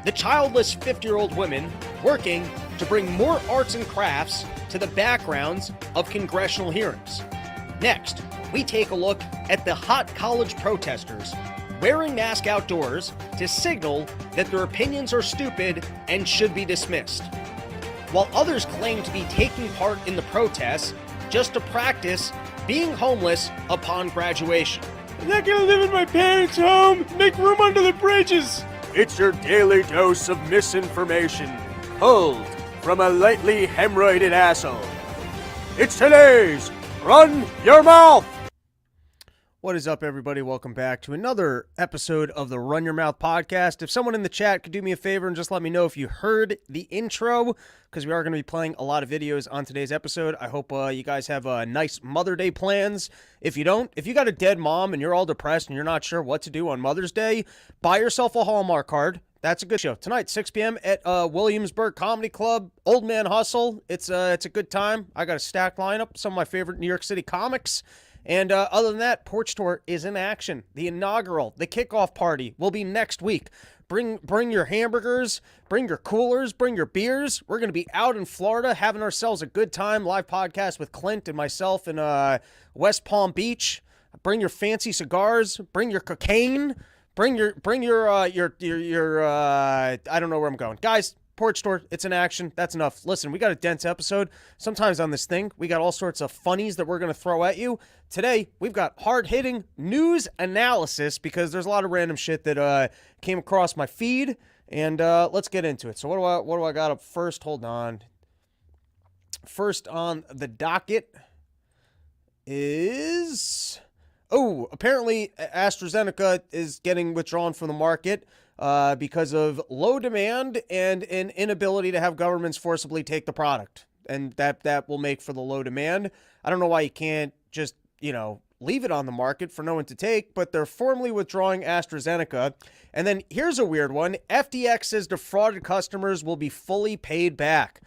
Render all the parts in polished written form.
the childless 50-year-old women working to bring more arts and crafts to the backgrounds of congressional hearings. Next, we take a look at the hot college protesters wearing masks outdoors to signal that their opinions are stupid and should be dismissed, while others claim to be taking part in the protests just to practice being homeless upon graduation. I'm not gonna live in my parents' home. Make room under the bridges. It's your daily dose of misinformation, pulled from a lightly hemorrhoided asshole. It's today's Run Your Mouth! What is up, everybody? Welcome back to another episode of the Run Your Mouth podcast. If someone in the chat could do me a favor and just let me know if you heard the intro, because we are going to be playing a lot of videos on today's episode. I hope you guys have nice Mother Day plans. If you don't, if you got a dead mom and you're all depressed and you're not sure what to do on Mother's Day, buy yourself a Hallmark card. That's a good show. Tonight, 6 p.m. at Williamsburg Comedy Club. Old Man Hustle. It's a good time. I got a stacked lineup. Some of my favorite New York City comics. And other than that, Porch Tour is in action. The inaugural, the kickoff party will be next week. Bring your hamburgers, bring your coolers, bring your beers. We're going to be out in Florida having ourselves a good time. Live podcast with Clint and myself in West Palm Beach. Bring your fancy cigars, bring your cocaine, bring your I don't know where I'm going. Guys, Porch Tour, it's in action. That's enough. Listen, we got a dense episode. Sometimes on this thing, we got all sorts of funnies that we're going to throw at you. Today, we've got hard-hitting news analysis because there's a lot of random shit that came across my feed, and let's get into it. So what do I got up first? Hold on. First on the docket is... Oh, apparently AstraZeneca is getting withdrawn from the market because of low demand and an inability to have governments forcibly take the product. And that will make for the low demand. I don't know why you can't just, leave it on the market for no one to take, but they're formally withdrawing AstraZeneca. And then here's a weird one. FTX says defrauded customers will be fully paid back.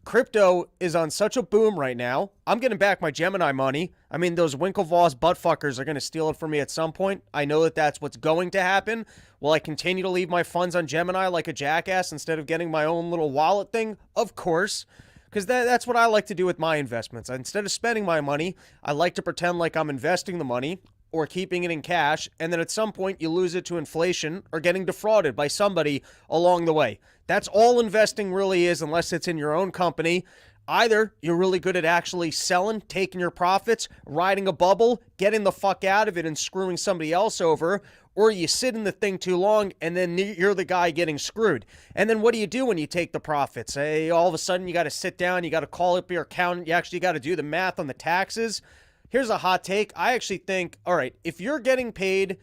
Crypto is on such a boom right now. I'm getting back my Gemini money. I mean, those Winklevoss buttfuckers are going to steal it from me at some point. I know that that's what's going to happen. Will I continue to leave my funds on Gemini like a jackass instead of getting my own little wallet thing? Of course, because that's what I like to do with my investments. Instead of spending my money, I like to pretend like I'm investing the money or keeping it in cash, and then at some point you lose it to inflation or getting defrauded by somebody along the way. That's all investing really is, unless it's in your own company. Either you're really good at actually selling, taking your profits, riding a bubble, getting the fuck out of it and screwing somebody else over, or you sit in the thing too long and then you're the guy getting screwed. And then what do you do when you take the profits? All of a sudden you got to sit down, you got to call up your accountant, you actually got to do the math on the taxes. Here's a hot take. I actually think, all right, if you're getting paid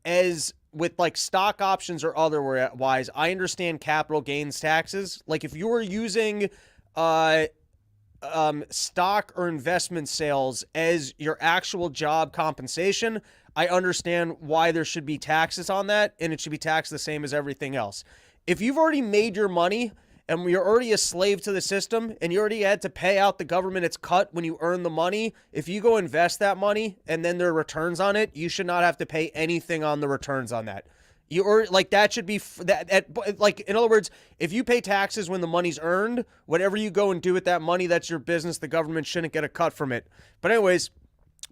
as with like stock options or otherwise, I understand capital gains taxes. Like if you were using stock or investment sales as your actual job compensation, I understand why there should be taxes on that, and it should be taxed the same as everything else. If you've already made your money and you're already a slave to the system and you already had to pay out the government its cut when you earn the money, if you go invest that money and then there are returns on it, you should not have to pay anything on the returns on that. That should be in other words, if you pay taxes when the money's earned, whatever you go and do with that money, that's your business. The government shouldn't get a cut from it. But anyways,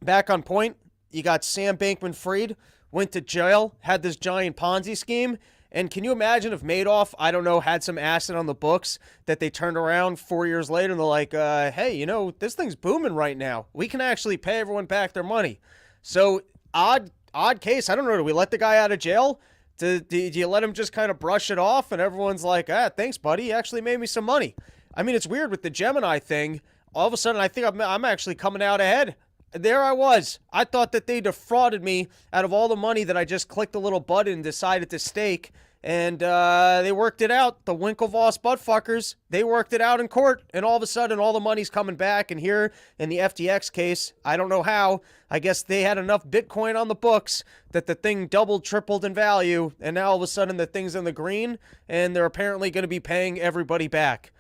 back on point, you got Sam Bankman-Fried, went to jail, had this giant Ponzi scheme. And can you imagine if Madoff, I don't know, had some asset on the books that they turned around 4 years later and they're like, hey, this thing's booming right now. We can actually pay everyone back their money. So odd case. I don't know. Do we let the guy out of jail? Do you let him just kind of brush it off and everyone's like, thanks, buddy. You actually made me some money. I mean, it's weird with the Gemini thing. All of a sudden, I think I'm actually coming out ahead. There I was. I thought that they defrauded me out of all the money that I just clicked a little button and decided to stake. And they worked it out. The Winklevoss buttfuckers, they worked it out in court. And all of a sudden, all the money's coming back. And here in the FTX case, I don't know how. I guess they had enough Bitcoin on the books that the thing doubled, tripled in value. And now all of a sudden, the thing's in the green. And they're apparently going to be paying everybody back.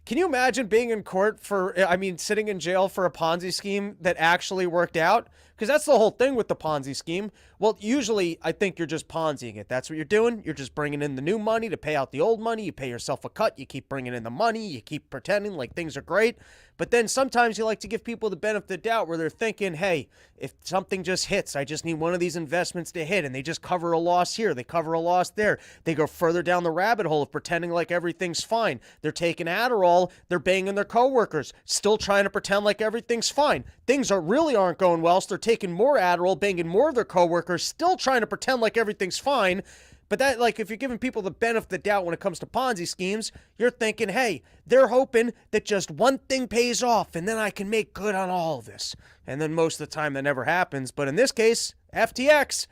Can you imagine being in court sitting in jail for a Ponzi scheme that actually worked out? Because that's the whole thing with the Ponzi scheme. Well, usually I think you're just Ponziing it. That's what you're doing. You're just bringing in the new money to pay out the old money. You pay yourself a cut. You keep bringing in the money. You keep pretending like things are great. But then sometimes you like to give people the benefit of the doubt where they're thinking, hey, if something just hits, I just need one of these investments to hit. And they just cover a loss here. They cover a loss there. They go further down the rabbit hole of pretending like everything's fine. They're taking Adderall. They're banging their coworkers, still trying to pretend like everything's fine. Things really aren't going well, so they're taking more Adderall, banging more of their coworkers, still trying to pretend like everything's fine. But that, like, if you're giving people the benefit of the doubt when it comes to Ponzi schemes, you're thinking, hey, they're hoping that just one thing pays off and then I can make good on all of this. And then most of the time that never happens. But in this case, FTX,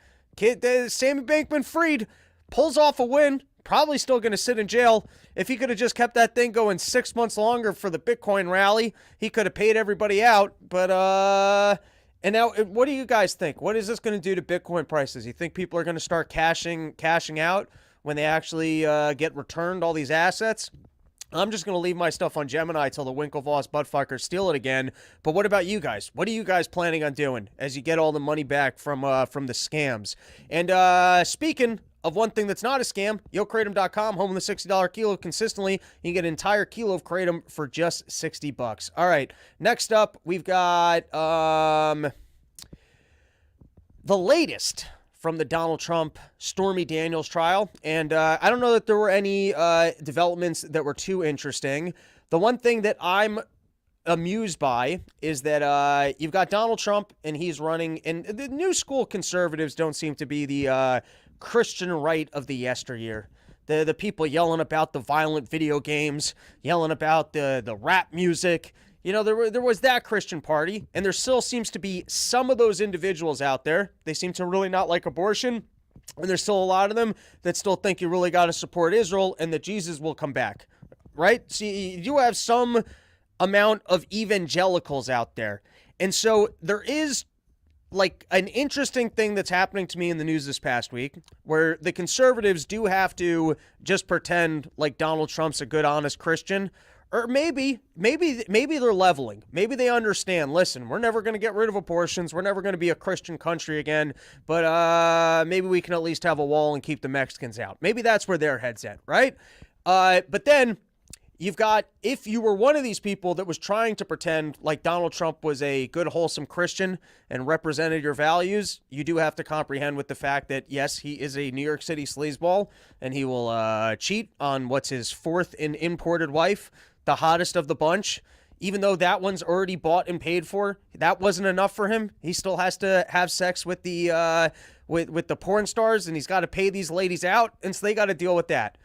Sammy Bankman-Fried pulls off a win, probably still going to sit in jail. If he could have just kept that thing going 6 months longer for the Bitcoin rally, he could have paid everybody out. But, and now, what do you guys think? What is this going to do to Bitcoin prices? You think people are going to start cashing out when they actually get returned all these assets? I'm just going to leave my stuff on Gemini till the Winklevoss buttfuckers steal it again. But what about you guys? What are you guys planning on doing as you get all the money back from the scams? And speaking of one thing that's not a scam, YoKratom.com, home of the $60 kilo consistently. You can get an entire kilo of Kratom for just $60. All right, next up, we've got the latest from the Donald Trump Stormy Daniels trial. And I don't know that there were any developments that were too interesting. The one thing that I'm amused by is that you've got Donald Trump, and he's running, and the new school conservatives don't seem to be the Christian right of the yesteryear. The people yelling about the violent video games, yelling about the rap music. You know, there was that Christian party, and there still seems to be some of those individuals out there. They seem to really not like abortion, and there's still a lot of them that still think you really got to support Israel and that Jesus will come back, right? See, you have some amount of evangelicals out there, and so there is like an interesting thing that's happening to me in the news this past week where the conservatives do have to just pretend like Donald Trump's a good, honest Christian. Or maybe they're leveling. Maybe they understand, listen, we're never going to get rid of abortions. We're never going to be a Christian country again. But maybe we can at least have a wall and keep the Mexicans out. Maybe that's where their head's at, right? But then you've got, if you were one of these people that was trying to pretend like Donald Trump was a good, wholesome Christian and represented your values, you do have to comprehend with the fact that, yes, he is a New York City sleazeball, and he will cheat on what's his fourth imported wife, the hottest of the bunch. Even though that one's already bought and paid for, that wasn't enough for him. He still has to have sex with the with the porn stars, and he's got to pay these ladies out, and so they got to deal with that.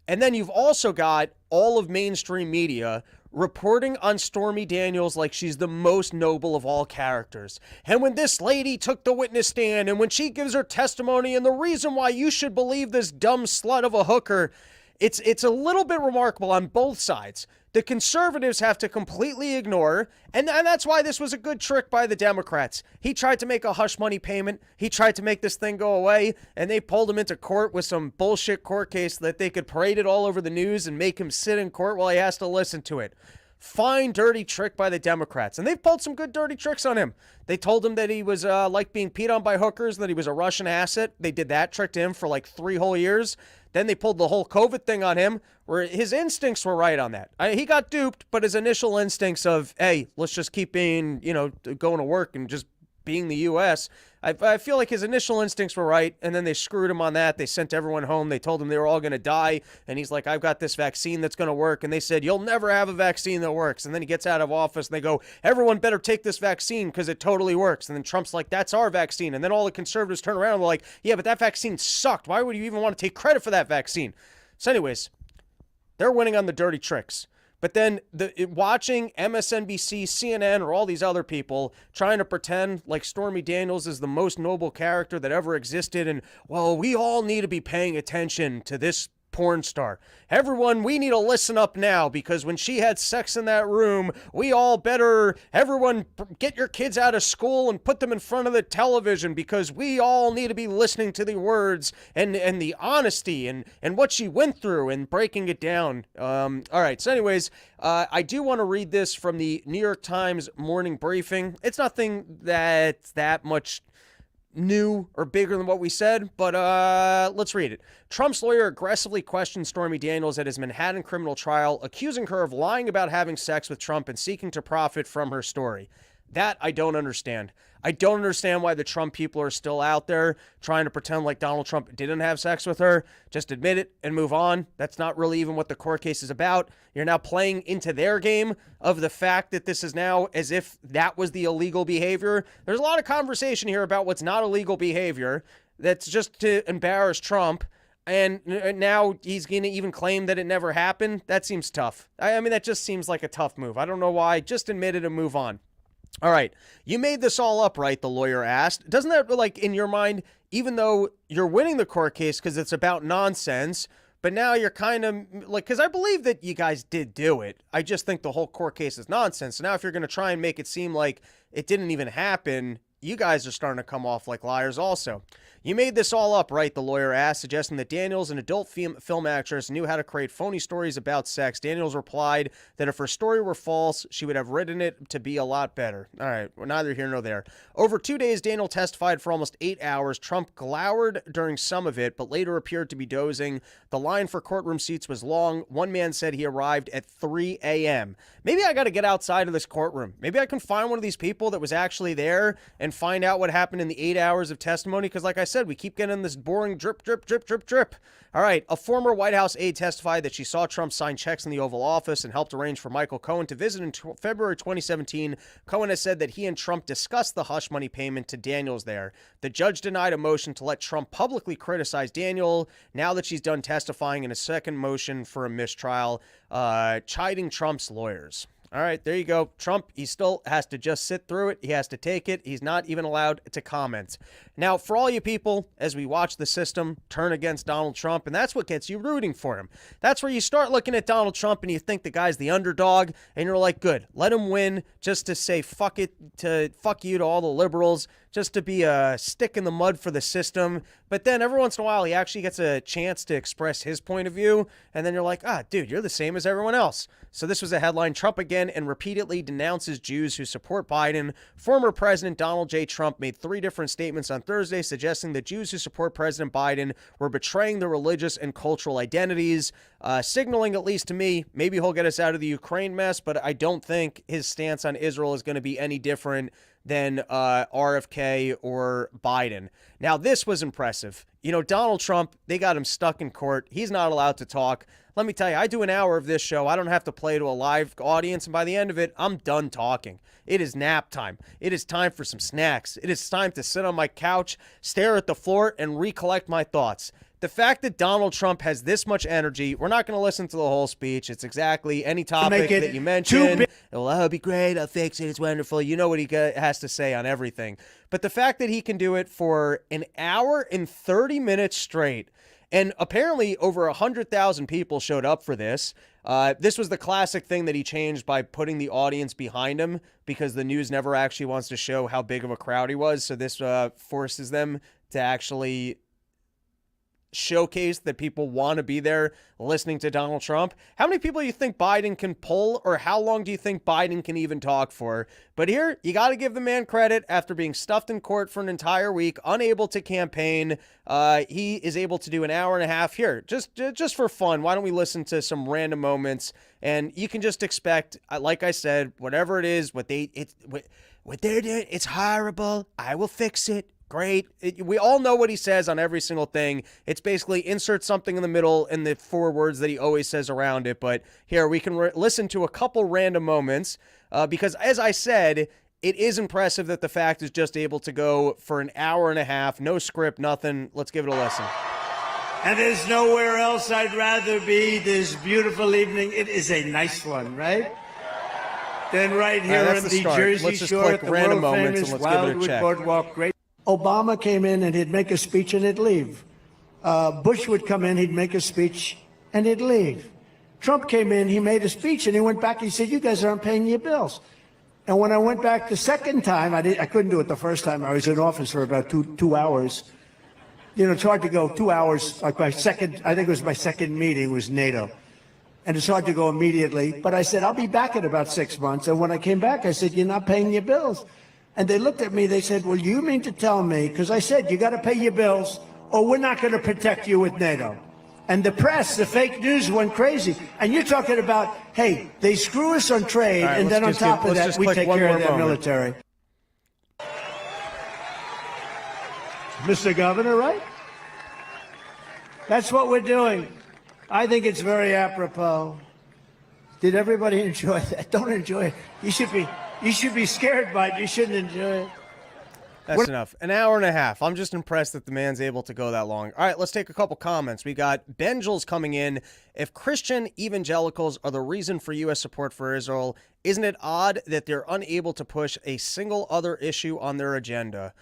And then you've also got all of mainstream media reporting on Stormy Daniels like she's the most noble of all characters. And when this lady took the witness stand, and when she gives her testimony, and the reason why you should believe this dumb slut of a hooker, it's a little bit remarkable on both sides. The conservatives have to completely ignore, and that's why this was a good trick by the Democrats. He tried to make a hush money payment. He tried to make this thing go away, and they pulled him into court with some bullshit court case that they could parade it all over the news and make him sit in court while he has to listen to it. Fine, dirty trick by the Democrats. And they've pulled some good dirty tricks on him. They told him that he was like being peed on by hookers, and that he was a Russian asset. They did that trick to him for like 3 whole years. Then they pulled the whole COVID thing on him, where his instincts were right on that. He got duped, but his initial instincts of, hey, let's just keep being, going to work and just being the U.S., I feel like his initial instincts were right, and then they screwed him on that. They sent everyone home. They told him they were all going to die, and he's like, I've got this vaccine that's going to work, and they said, you'll never have a vaccine that works. And then he gets out of office, and they go, everyone better take this vaccine because it totally works. And then Trump's like, that's our vaccine. And then all the conservatives turn around and they're like, yeah, but that vaccine sucked. Why would you even want to take credit for that vaccine? So anyways, they're winning on the dirty tricks. But then watching MSNBC, CNN, or all these other people trying to pretend like Stormy Daniels is the most noble character that ever existed, and, well, we all need to be paying attention to this porn star. Everyone, we need to listen up now, because when she had sex in that room, we all better, everyone, get your kids out of school and put them in front of the television, because we all need to be listening to the words and the honesty and what she went through and breaking it down. All right, so anyways, I do want to read this from the New York Times morning briefing. It's nothing that's that much new or bigger than what we said, but let's read it. Trump's lawyer aggressively questioned Stormy Daniels at his Manhattan criminal trial, accusing her of lying about having sex with Trump and seeking to profit from her story. That I don't understand. I don't understand why the Trump people are still out there trying to pretend like Donald Trump didn't have sex with her. Just admit it and move on. That's not really even what the court case is about. You're now playing into their game of the fact that this is now as if that was the illegal behavior. There's a lot of conversation here about what's not illegal behavior. That's just to embarrass Trump. And now he's going to even claim that it never happened. That seems tough. I mean, that just seems like a tough move. I don't know why. Just admit it and move on. All right, you made this all up, right? The lawyer asked. Doesn't that, like, in your mind, even though you're winning the court case because it's about nonsense, but now you're kind of, like, because I believe that you guys did do it. I just think the whole court case is nonsense. So now if you're going to try and make it seem like it didn't even happen, you guys are starting to come off like liars also. You made this all up, right? The lawyer asked, suggesting that Daniels, an adult film actress, knew how to create phony stories about sex. Daniels replied that if her story were false, she would have written it to be a lot better. All right, we're neither here nor there. Over 2 days, Daniel testified for almost 8 hours. Trump glowered during some of it, but later appeared to be dozing. The line for courtroom seats was long. One man said he arrived at 3 a.m. Maybe I got to get outside of this courtroom. Maybe I can find one of these people that was actually there and find out what happened in the 8 hours of testimony, because like I said, we keep getting this boring drip, drip, drip, drip, drip. All right, a former White House aide testified that she saw Trump sign checks in the Oval Office and helped arrange for Michael Cohen to visit in February 2017. Cohen has said that he and Trump discussed the hush money payment to Daniels there. The judge denied a motion to let Trump publicly criticize Daniel now that she's done testifying in a second motion for a mistrial, chiding Trump's lawyers. All right, there you go. Trump, he still has to just sit through it. He has to take it. He's not even allowed to comment. Now, for all you people, as we watch the system turn against Donald Trump, and that's what gets you rooting for him. That's where you start looking at Donald Trump and you think the guy's the underdog, and you're like, good, let him win just to say fuck you to all the liberals, just to be a stick in the mud for the system. But then every once in a while, he actually gets a chance to express his point of view. And then you're like, dude, you're the same as everyone else. So this was a headline. Trump again and repeatedly denounces Jews who support Biden. Former President Donald J. Trump made 3 different statements on Thursday suggesting that Jews who support President Biden were betraying their religious and cultural identities, signaling, at least to me, maybe he'll get us out of the Ukraine mess, but I don't think his stance on Israel is going to be any different than RFK or Biden. Now, this was impressive. You know, Donald Trump, they got him stuck in court. He's not allowed to talk. Let me tell you, I do an hour of this show. I don't have to play to a live audience, and by the end of it, I'm done talking. It is nap time. It is time for some snacks. It is time to sit on my couch, stare at the floor, and recollect my thoughts. The fact that Donald Trump has this much energy, we're not going to listen to the whole speech. It's exactly any topic that you mention. Well, that'll be great. I'll fix it. It's wonderful. You know what he has to say on everything. But the fact that he can do it for an hour and 30 minutes straight, and apparently over 100,000 people showed up for this. This was the classic thing that he changed by putting the audience behind him, because the news never actually wants to show how big of a crowd he was. So this forces them to actually showcase that people want to be there listening to Donald Trump. How many people do you think Biden can pull, or how long do you think Biden can even talk for? But here, you got to give the man credit. After being stuffed in court for an entire week, unable to campaign, he is able to do an hour and a half here. Just for fun, why don't we listen to some random moments, and you can just expect, like I said, whatever it is, what they're doing, it's horrible. I will fix it. Great. We all know what he says on every single thing. It's basically insert something in the middle and the 4 words that he always says around it. But here we can listen to a couple random moments because, as I said, it is impressive that the fact is just able to go for an hour and a half, no script, nothing. Let's give it a listen. And there's nowhere else I'd rather be this beautiful evening. It is a nice one, right? Then right here on the Jersey Shore at the world-famous Wildwood Boardwalk. Great. Obama came in and he'd make a speech and he'd leave. Bush would come in, he'd make a speech and he'd leave. Trump came in, he made a speech, and he went back, he said, you guys aren't paying your bills. And when I went back the second time, I couldn't do it the first time. I was in office for about two hours. You know, it's hard to go 2 hours, like I think it was my second meeting was NATO. And it's hard to go immediately. But I said, I'll be back in about 6 months. And when I came back, I said, you're not paying your bills. And they looked at me, they said, well, you mean to tell me, because I said, you got to pay your bills or we're not going to protect you with NATO. And the press, the fake news went crazy. And you're talking about, hey, they screw us on trade, and then on top of that, we take care of their military. Mr. Governor, right? That's what we're doing. I think it's very apropos. Did everybody enjoy that? Don't enjoy it. You should be scared by it. You shouldn't enjoy it. That's enough. An hour and a half. I'm just impressed that the man's able to go that long. All right, let's take a couple comments. We got Benjels coming in. If Christian evangelicals are the reason for U.S. support for Israel, isn't it odd that they're unable to push a single other issue on their agenda?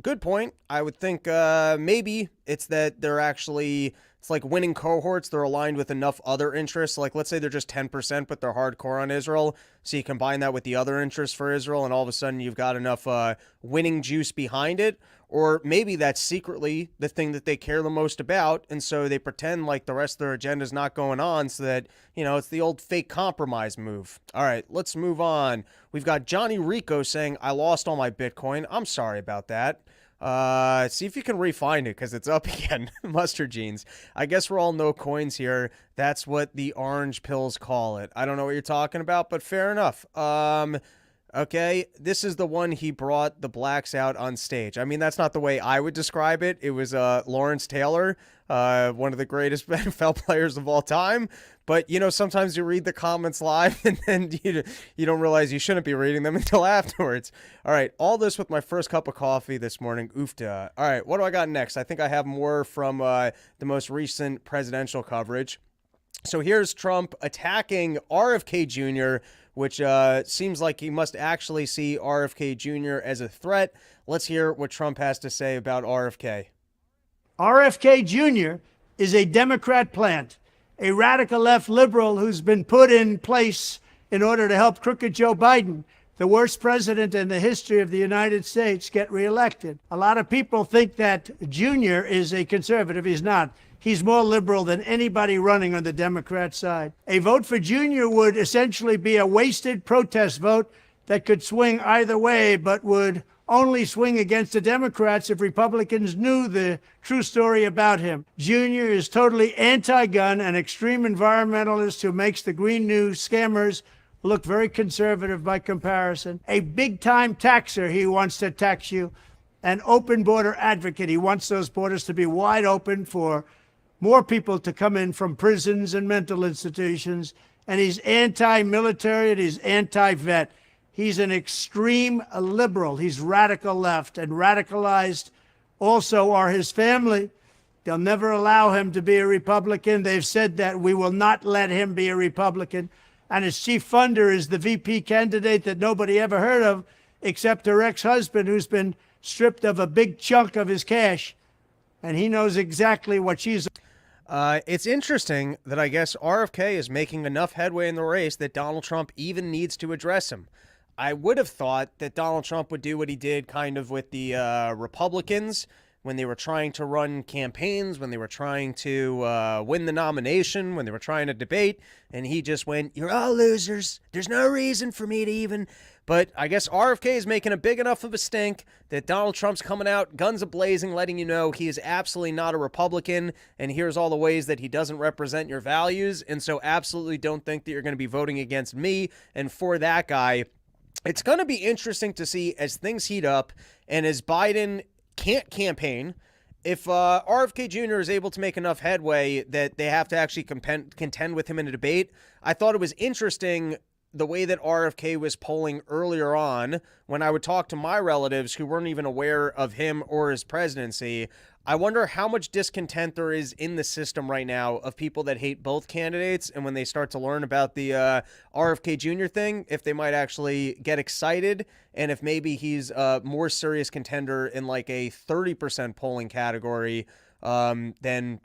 Good point. I would think maybe it's that they're actually... It's like winning cohorts. They're aligned with enough other interests. Like, let's say they're just 10%, but they're hardcore on Israel. So you combine that with the other interests for Israel, and all of a sudden you've got enough winning juice behind it. Or maybe that's secretly the thing that they care the most about, and so they pretend like the rest of their agenda is not going on so that, you know, it's the old fake compromise move. All right, let's move on. We've got Johnny Rico saying, I lost all my Bitcoin. I'm sorry about that. See if you can refind it because it's up again. Mustard jeans. I guess we're all no coins here. That's what the orange pills call it. I don't know what you're talking about, but fair enough. Okay, this is the one he brought the blacks out on stage. I mean, that's not the way I would describe it. It was Lawrence Taylor, one of the greatest NFL players of all time. But, you know, sometimes you read the comments live and then you don't realize you shouldn't be reading them until afterwards. All right, all this with my first cup of coffee this morning. Oofta. All right, what do I got next? I think I have more from the most recent presidential coverage. So here's Trump attacking RFK Jr., which seems like he must actually see RFK Jr. as a threat. Let's hear what Trump has to say about RFK. RFK Jr. is a Democrat plant, a radical left liberal who's been put in place in order to help crooked Joe Biden, the worst president in the history of the United States, get reelected. A lot of people think that Jr. is a conservative. He's not. He's more liberal than anybody running on the Democrat side. A vote for Jr. would essentially be a wasted protest vote that could swing either way, but would only swing against the Democrats if Republicans knew the true story about him. Jr. is totally anti-gun, an extreme environmentalist who makes the Green News scammers look very conservative by comparison. A big-time taxer, he wants to tax you. An open border advocate. He wants those borders to be wide open for more people to come in from prisons and mental institutions. And he's anti-military and he's anti-vet. He's an extreme liberal. He's radical left, and radicalized also are his family. They'll never allow him to be a Republican. They've said that we will not let him be a Republican. And his chief funder is the VP candidate that nobody ever heard of, except her ex-husband, who's been stripped of a big chunk of his cash. And he knows exactly what she's... It's interesting that I guess RFK is making enough headway in the race that Donald Trump even needs to address him. I would have thought that Donald Trump would do what he did kind of with the Republicans when they were trying to run campaigns, when they were trying to win the nomination, when they were trying to debate, and he just went, you're all losers. There's no reason for me to even... But I guess RFK is making a big enough of a stink that Donald Trump's coming out, guns a-blazing, letting you know he is absolutely not a Republican, and here's all the ways that he doesn't represent your values, and so absolutely don't think that you're going to be voting against me and for that guy. It's going to be interesting to see as things heat up and as Biden can't campaign, if RFK Jr. is able to make enough headway that they have to actually contend with him in a debate. I thought it was interesting the way that RFK was polling earlier on when I would talk to my relatives who weren't even aware of him or his presidency. I wonder how much discontent there is in the system right now of people that hate both candidates, and when they start to learn about the RFK Jr. thing, if they might actually get excited, and if maybe he's a more serious contender in like a 30% polling category then,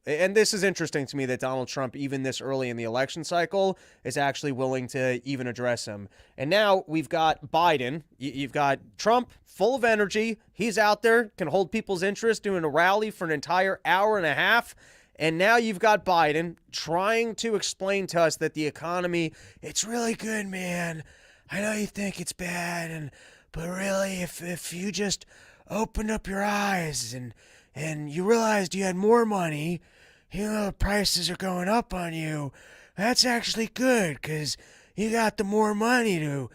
and this is interesting to me that Donald Trump, even this early in the election cycle, is actually willing to even address him. And now we've got Biden. You've got Trump, full of energy. He's out there, can hold people's interest, doing a rally for an entire hour and a half. And now you've got Biden trying to explain to us that the economy, it's really good, man. I know you think it's bad, but really, if you just opened up your eyes and you realized you had more money, prices are going up on you, that's actually good because you got the more money to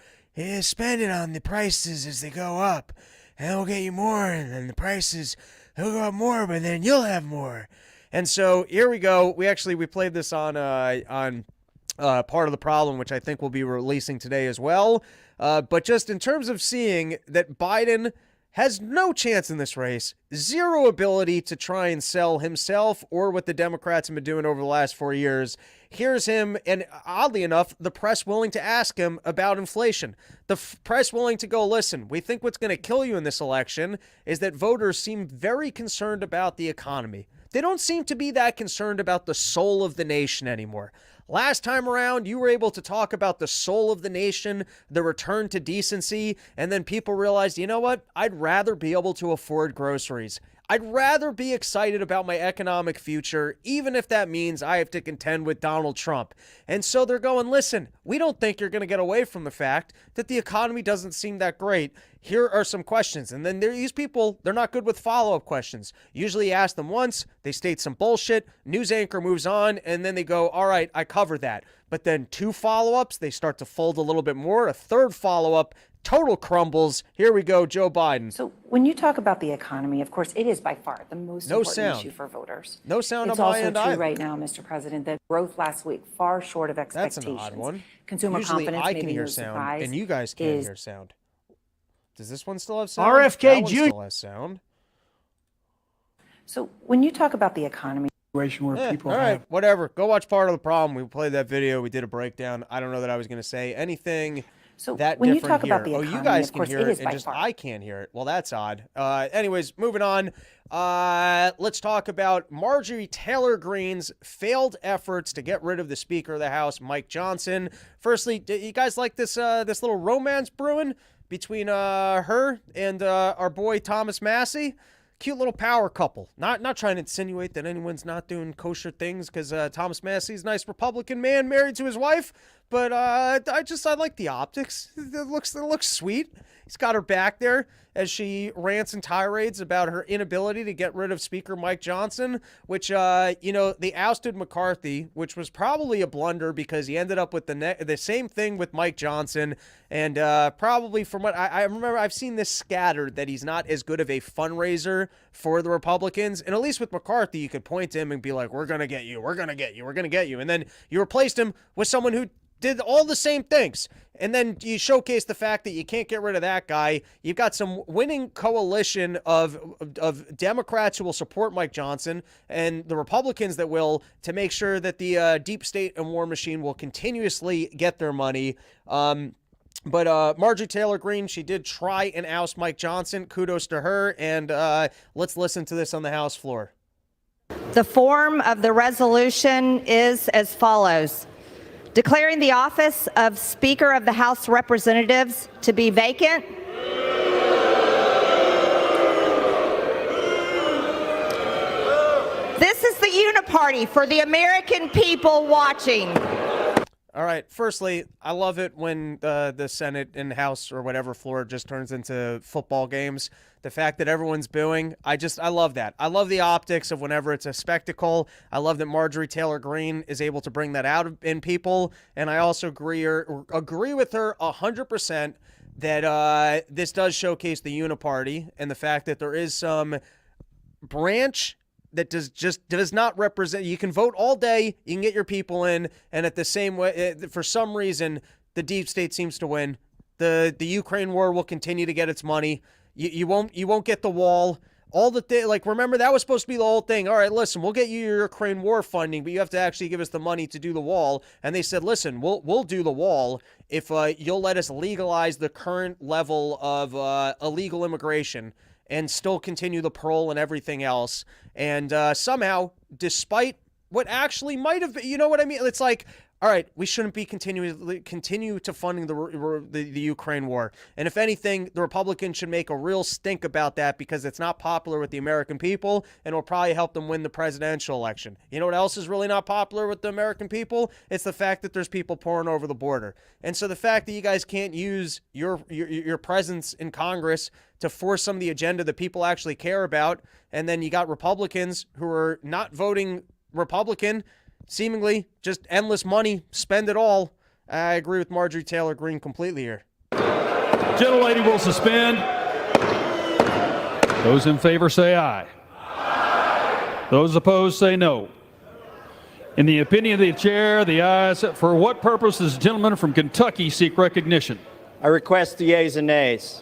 spend it on the prices as they go up. And they'll get you more, and then the prices, they'll go up more, but then you'll have more. And so here we go. We played this on Part of the Problem, which I think we'll be releasing today as well. But just in terms of seeing that Biden has no chance in this race, zero ability to try and sell himself or what the Democrats have been doing over the last 4 years. Here's him, and oddly enough, the press willing to ask him about inflation. The press willing to go, listen, we think what's going to kill you in this election is that voters seem very concerned about the economy. They don't seem to be that concerned about the soul of the nation anymore. Last time around, you were able to talk about the soul of the nation, the return to decency, and then people realized, you know what? I'd rather be able to afford groceries. I'd rather be excited about my economic future, even if that means I have to contend with Donald Trump. And so they're going, listen, we don't think you're going to get away from the fact that the economy doesn't seem that great. Here are some questions. And then these people, they're not good with follow-up questions. Usually you ask them once, they state some bullshit, news anchor moves on, and then they go, all right, I covered that. But then 2 follow-ups, they start to fold a little bit more. A 3rd follow-up, total crumbles. Here we go, Joe Biden. So when you talk about the economy, of course, it is by far the most important issue for voters. No sound on my end. It's also true right now, Mr. President, that growth last week far short of expectations. That's an odd one. Consumer Usually confidence, I maybe can hear no sound, surprise, and you guys can't hear sound. Does this one still have sound? RFK That one Jr. still has sound. So when you talk about the economy, where people all right, whatever. Go watch Part of the Problem. We played that video. We did a breakdown. I don't know that I was going to say anything that when you different talk here. about the economy, you guys of can course, hear it it, is and by just far. I can't hear it. Well, that's odd. Anyways, moving on. Let's talk about Marjorie Taylor Greene's failed efforts to get rid of the Speaker of the House, Mike Johnson. Firstly, you guys like this little romance brewing between her and our boy Thomas Massey? Cute little power couple. Not trying to insinuate that anyone's not doing kosher things, because Thomas Massey's a nice Republican man married to his wife, but I like the optics. It looks sweet. He's got her back there as she rants and tirades about her inability to get rid of Speaker Mike Johnson, which, they ousted McCarthy, which was probably a blunder because he ended up with the same thing with Mike Johnson. And probably from what I remember, I've seen this scattered that he's not as good of a fundraiser for the Republicans. And at least with McCarthy, you could point to him and be like, we're going to get you. We're going to get you. We're going to get you. And then you replaced him with someone who did all the same things. And then you showcase the fact that you can't get rid of that guy. You've got some winning coalition of Democrats who will support Mike Johnson and the Republicans that will, to make sure that the deep state and war machine will continuously get their money. But Marjorie Taylor Greene, she did try and oust Mike Johnson. Kudos to her. And let's listen to this on the House floor. The form of the resolution is as follows. Declaring the office of Speaker of the House of Representatives to be vacant. This is the uniparty for the American people watching. All right. Firstly, I love it when the Senate and House or whatever floor just turns into football games. The fact that everyone's booing, I love that. I love the optics of whenever it's a spectacle. I love that Marjorie Taylor Greene is able to bring that out in people. And I also agree with her 100% that this does showcase the uniparty and the fact that there is some branch that does not represent. You can vote all day, you can get your people in, and at the same way, for some reason, the deep state seems to win. The Ukraine war will continue to get its money. You won't get the wall. All the remember that was supposed to be the whole thing. All right, listen, we'll get you your Ukraine war funding, but you have to actually give us the money to do the wall. And they said, listen, we'll do the wall if you'll let us legalize the current level of illegal immigration. and still continue the parole and everything else. And somehow, despite what actually might have been, you know what I mean? It's like, all right, we shouldn't be continue to funding the Ukraine war. And if anything, the Republicans should make a real stink about that because it's not popular with the American people and will probably help them win the presidential election. You know what else is really not popular with the American people? It's the fact that there's people pouring over the border. And so the fact that you guys can't use your presence in Congress to force some of the agenda that people actually care about, and then you got Republicans who are not voting Republican, seemingly just endless money, spend it all. I agree with Marjorie Taylor Greene completely here. Gentlelady will suspend. Those in favor say aye. Those opposed say no. In the opinion of the chair, the ayes. For what purpose does the gentleman from Kentucky seek recognition? I request the yeas and nays.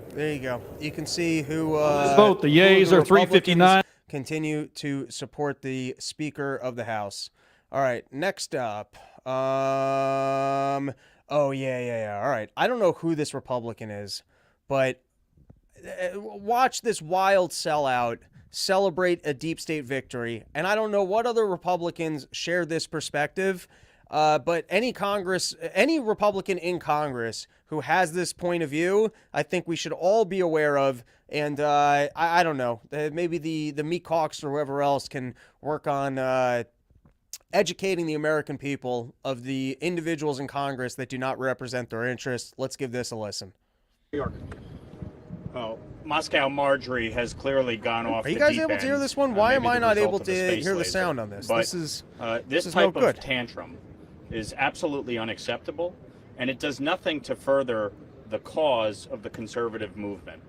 There you go. You can see who vote. The yeas are 359. Continue to support the Speaker of the House. All right, next up. Oh, yeah. All right. I don't know who this Republican is, but watch this wild sellout celebrate a deep state victory. And I don't know what other Republicans share this perspective, but any Republican in Congress who has this point of view, I think we should all be aware of. And I don't know, maybe the Meat Caucus or whoever else can work on educating the American people of the individuals in Congress that do not represent their interests. Let's give this a listen. New York. Oh, Moscow Marjorie has clearly gone off. Are you guys able to hear this one? Why am I not able to hear the laser. sound on this? But, this is type no good. of tantrum is absolutely unacceptable, and it does nothing to further the cause of the conservative movement.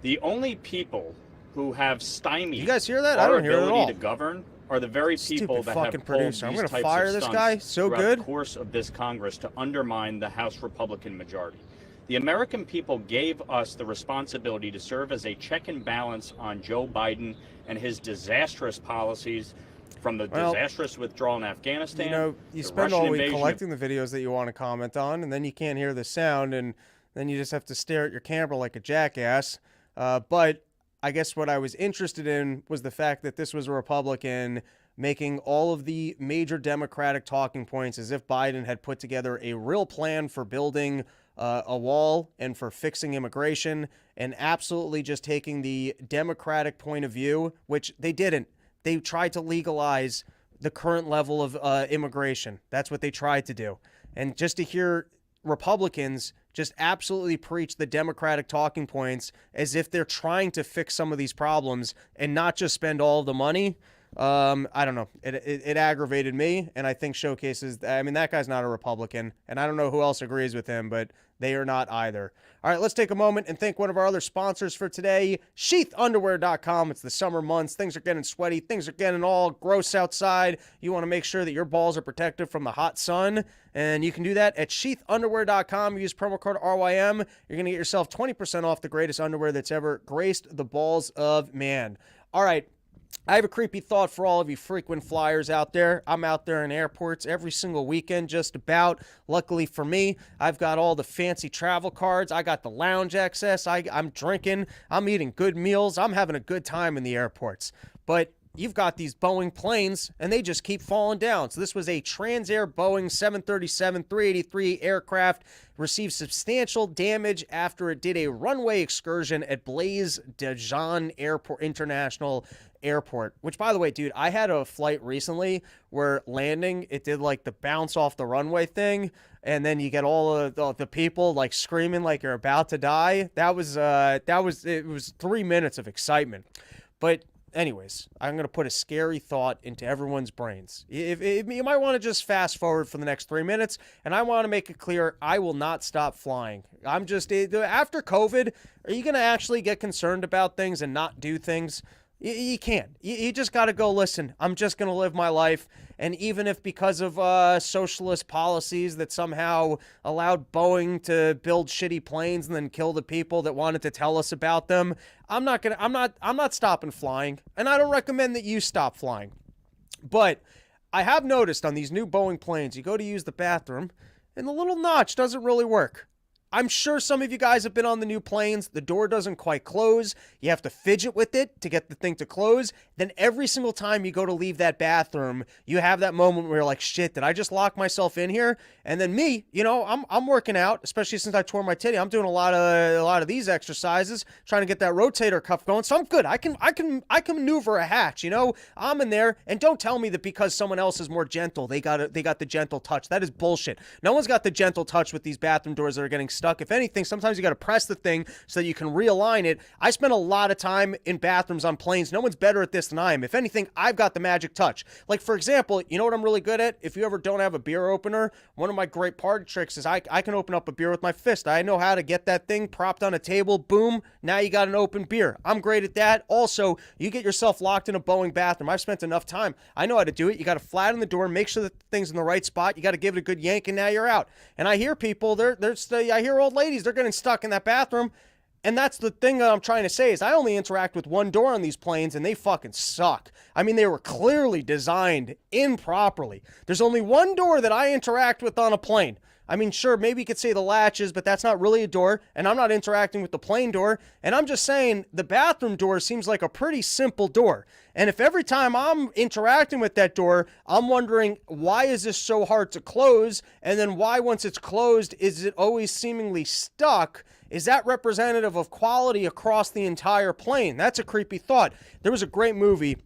The only people who have stymied you guys hear that? our I don't hear it at ability all. to govern are the very people Stupid that fucking have pulled producer. I'm these gonna types fire of this stunts guy so throughout good. the course of this Congress to undermine the House Republican majority. The American people gave us the responsibility to serve as a check and balance on Joe Biden and his disastrous policies, from the disastrous withdrawal in Afghanistan. You know, you spend all week collecting the videos that you want to comment on, and then you can't hear the sound, and then you just have to stare at your camera like a jackass. But I guess what I was interested in was the fact that this was a Republican making all of the major Democratic talking points as if Biden had put together a real plan for building a wall and for fixing immigration, and absolutely just taking the Democratic point of view, which they didn't. They tried to legalize the current level of immigration. That's what they tried to do. And just to hear Republicans just absolutely preach the Democratic talking points as if they're trying to fix some of these problems and not just spend all of the money, I don't know. It aggravated me, and I think showcases, I mean, that guy's not a Republican, and I don't know who else agrees with him, but they are not either. All right, let's take a moment and thank one of our other sponsors for today, sheathunderwear.com. It's the summer months. Things are getting sweaty. Things are getting all gross outside. You want to make sure that your balls are protected from the hot sun, and you can do that at sheathunderwear.com. Use promo code RYM. You're going to get yourself 20% off the greatest underwear that's ever graced the balls of man. All right. I have a creepy thought for all of you frequent flyers out there. I'm out there in airports every single weekend, just about. Luckily for me, I've got all the fancy travel cards. I got the lounge access. I'm drinking. I'm eating good meals. I'm having a good time in the airports. But you've got these Boeing planes, and they just keep falling down. So this was a Transair Boeing 737-383 aircraft, received substantial damage after it did a runway excursion at Blaise Dijon Airport International Airport, which, by the way, dude, I had a flight recently where landing, it did like the bounce off the runway thing, and then you get all of the people like screaming like you're about to die. It was 3 minutes of excitement. But anyways, I'm going to put a scary thought into everyone's brains. If you might want to just fast forward for the next 3 minutes, and I want to make it clear, I will not stop flying. I'm just, after COVID, are you going to actually get concerned about things and not do things? You can't. You just got to go, listen, I'm just going to live my life. And even if because of socialist policies that somehow allowed Boeing to build shitty planes and then kill the people that wanted to tell us about them, I'm not stopping flying. And I don't recommend that you stop flying. But I have noticed on these new Boeing planes, you go to use the bathroom and the little notch doesn't really work. I'm sure some of you guys have been on the new planes. The door doesn't quite close. You have to fidget with it to get the thing to close. Then every single time you go to leave that bathroom, you have that moment where you're like, shit, did I just lock myself in here? And then me, I'm working out, especially since I tore my titty. I'm doing a lot of these exercises, trying to get that rotator cuff going. So I'm good. I can maneuver a hatch, I'm in there, and don't tell me that because someone else is more gentle, they got the gentle touch. That is bullshit. No one's got the gentle touch with these bathroom doors that are getting stuck. If anything, sometimes you got to press the thing so that you can realign it. I spend a lot of time in bathrooms on planes. No one's better at this than I am. If anything, I've got the magic touch. Like, for example, you know what I'm really good at? If you ever don't have a beer opener, one of my great party tricks is I can open up a beer with my fist. I know how to get that thing propped on a table. Boom. Now you got an open beer. I'm great at that. Also, you get yourself locked in a Boeing bathroom. I've spent enough time. I know how to do it. You got to flatten the door, make sure that the thing's in the right spot. You got to give it a good yank, and now you're out. And I hear people, I hear old ladies, they're getting stuck in that bathroom. And that's the thing that I'm trying to say is I only interact with one door on these planes, and they fucking suck. I mean, they were clearly designed improperly. There's only one door that I interact with on a plane. I mean, sure, maybe you could say the latches, but that's not really a door, and I'm not interacting with the plane door. And I'm just saying the bathroom door seems like a pretty simple door. And if every time I'm interacting with that door, I'm wondering, why is this so hard to close? And then why, once it's closed, is it always seemingly stuck? Is that representative of quality across the entire plane? That's a creepy thought. There was a great movie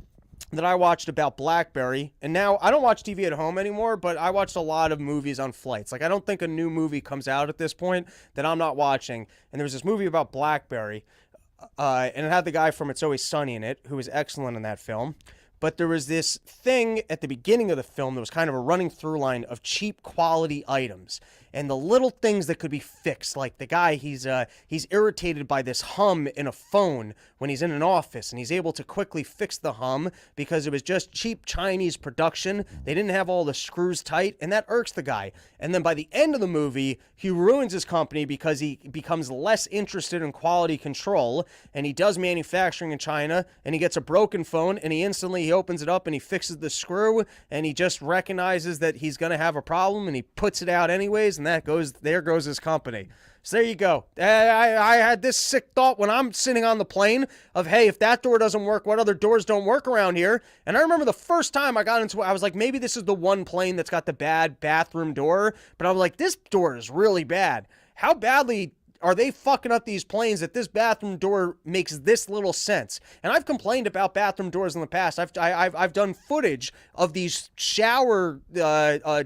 that I watched about BlackBerry, and now I don't watch TV at home anymore, but I watched a lot of movies on flights. Like, I don't think a new movie comes out at this point that I'm not watching. And there was this movie about BlackBerry, and it had the guy from It's Always Sunny in it, who was excellent in that film. But there was this thing at the beginning of the film that was kind of a running through line of cheap quality items and the little things that could be fixed. Like the guy, he's irritated by this hum in a phone when he's in an office, and he's able to quickly fix the hum because it was just cheap Chinese production. They didn't have all the screws tight, and that irks the guy. And then by the end of the movie, he ruins his company because he becomes less interested in quality control, and he does manufacturing in China, and he gets a broken phone, and he opens it up and he fixes the screw, and he just recognizes that he's going to have a problem, and he puts it out anyways, and there goes his company. So there you go. I had this sick thought when I'm sitting on the plane of, hey, if that door doesn't work, what other doors don't work around here? And I remember the first time I got into it, I was like, maybe this is the one plane that's got the bad bathroom door, but I was like, this door is really bad. How badly are they fucking up these planes that this bathroom door makes this little sense? And I've complained about bathroom doors in the past. I've done footage of these shower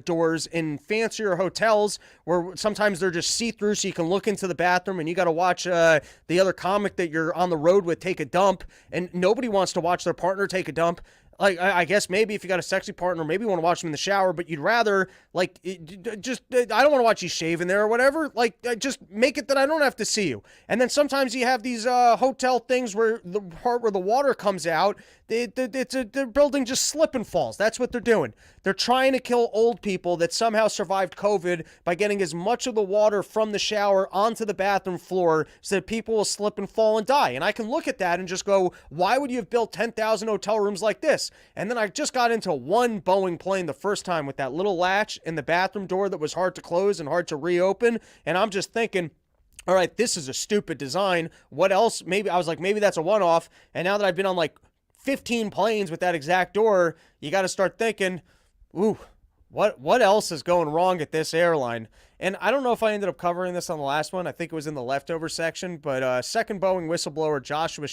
doors in fancier hotels where sometimes they're just see-through, so you can look into the bathroom, and you got to watch the other comic that you're on the road with take a dump, and nobody wants to watch their partner take a dump. Like, I guess maybe if you got a sexy partner, maybe you want to watch them in the shower, but you'd rather, like, I don't want to watch you shave in there or whatever. Like, just make it that I don't have to see you. And then sometimes you have these hotel things where the part where the water comes out, they're building just slip and falls. That's what they're doing. They're trying to kill old people that somehow survived COVID by getting as much of the water from the shower onto the bathroom floor so that people will slip and fall and die. And I can look at that and just go, why would you have built 10,000 hotel rooms like this? And then I just got into one Boeing plane the first time with that little latch in the bathroom door that was hard to close and hard to reopen. And I'm just thinking, all right, this is a stupid design. What else? Maybe I was like, maybe that's a one-off. And now that I've been on like 15 planes with that exact door, you got to start thinking, ooh, what else is going wrong at this airline? And I don't know if I ended up covering this on the last one. I think it was in the leftover section. But second Boeing whistleblower Joshua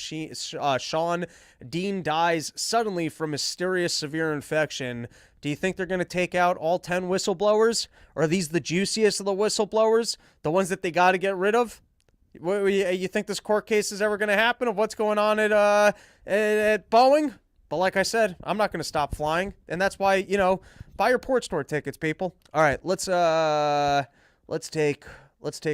Sean Dean dies suddenly from mysterious severe infection. Do you think they're going to take out all 10 whistleblowers? Or are these the juiciest of the whistleblowers? The ones that they got to get rid of? You think this court case is ever going to happen of what's going on at Boeing? But like I said, I'm not going to stop flying. And that's why, buy your port store tickets, people. All right, let's take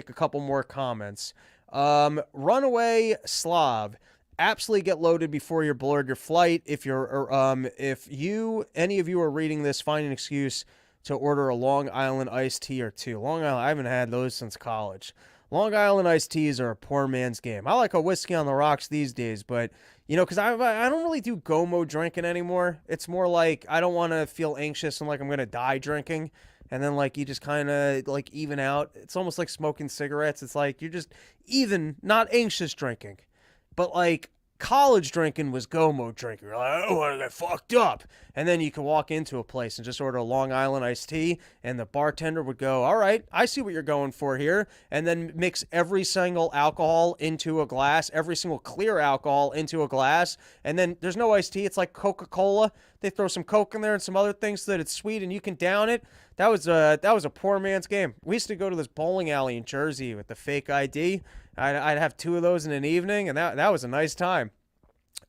a couple more comments. Runaway Slav, absolutely get loaded before you're board your flight. If any of you are reading this, find an excuse to order a Long Island iced tea or two. Long Island, I haven't had those since college. Long Island iced teas are a poor man's game. I like a whiskey on the rocks these days, but, because I don't really do go-mo drinking anymore. It's more like I don't want to feel anxious and like I'm going to die drinking. and then like you just kind of like even out. It's almost like smoking cigarettes. It's like you're just even, not anxious drinking, but like college drinking was go-mo drinking. You're like, I don't want to get fucked up. And then you could walk into a place and just order a Long Island iced tea, and the bartender would go, all right, I see what you're going for here, and then mix every single alcohol into a glass, every single clear alcohol into a glass, and then there's no iced tea. It's like Coca-Cola. They throw some Coke in there and some other things so that it's sweet and you can down it. That was a poor man's game. We used to go to this bowling alley in Jersey with the fake ID. I'd have 2 of those in an evening, and that was a nice time.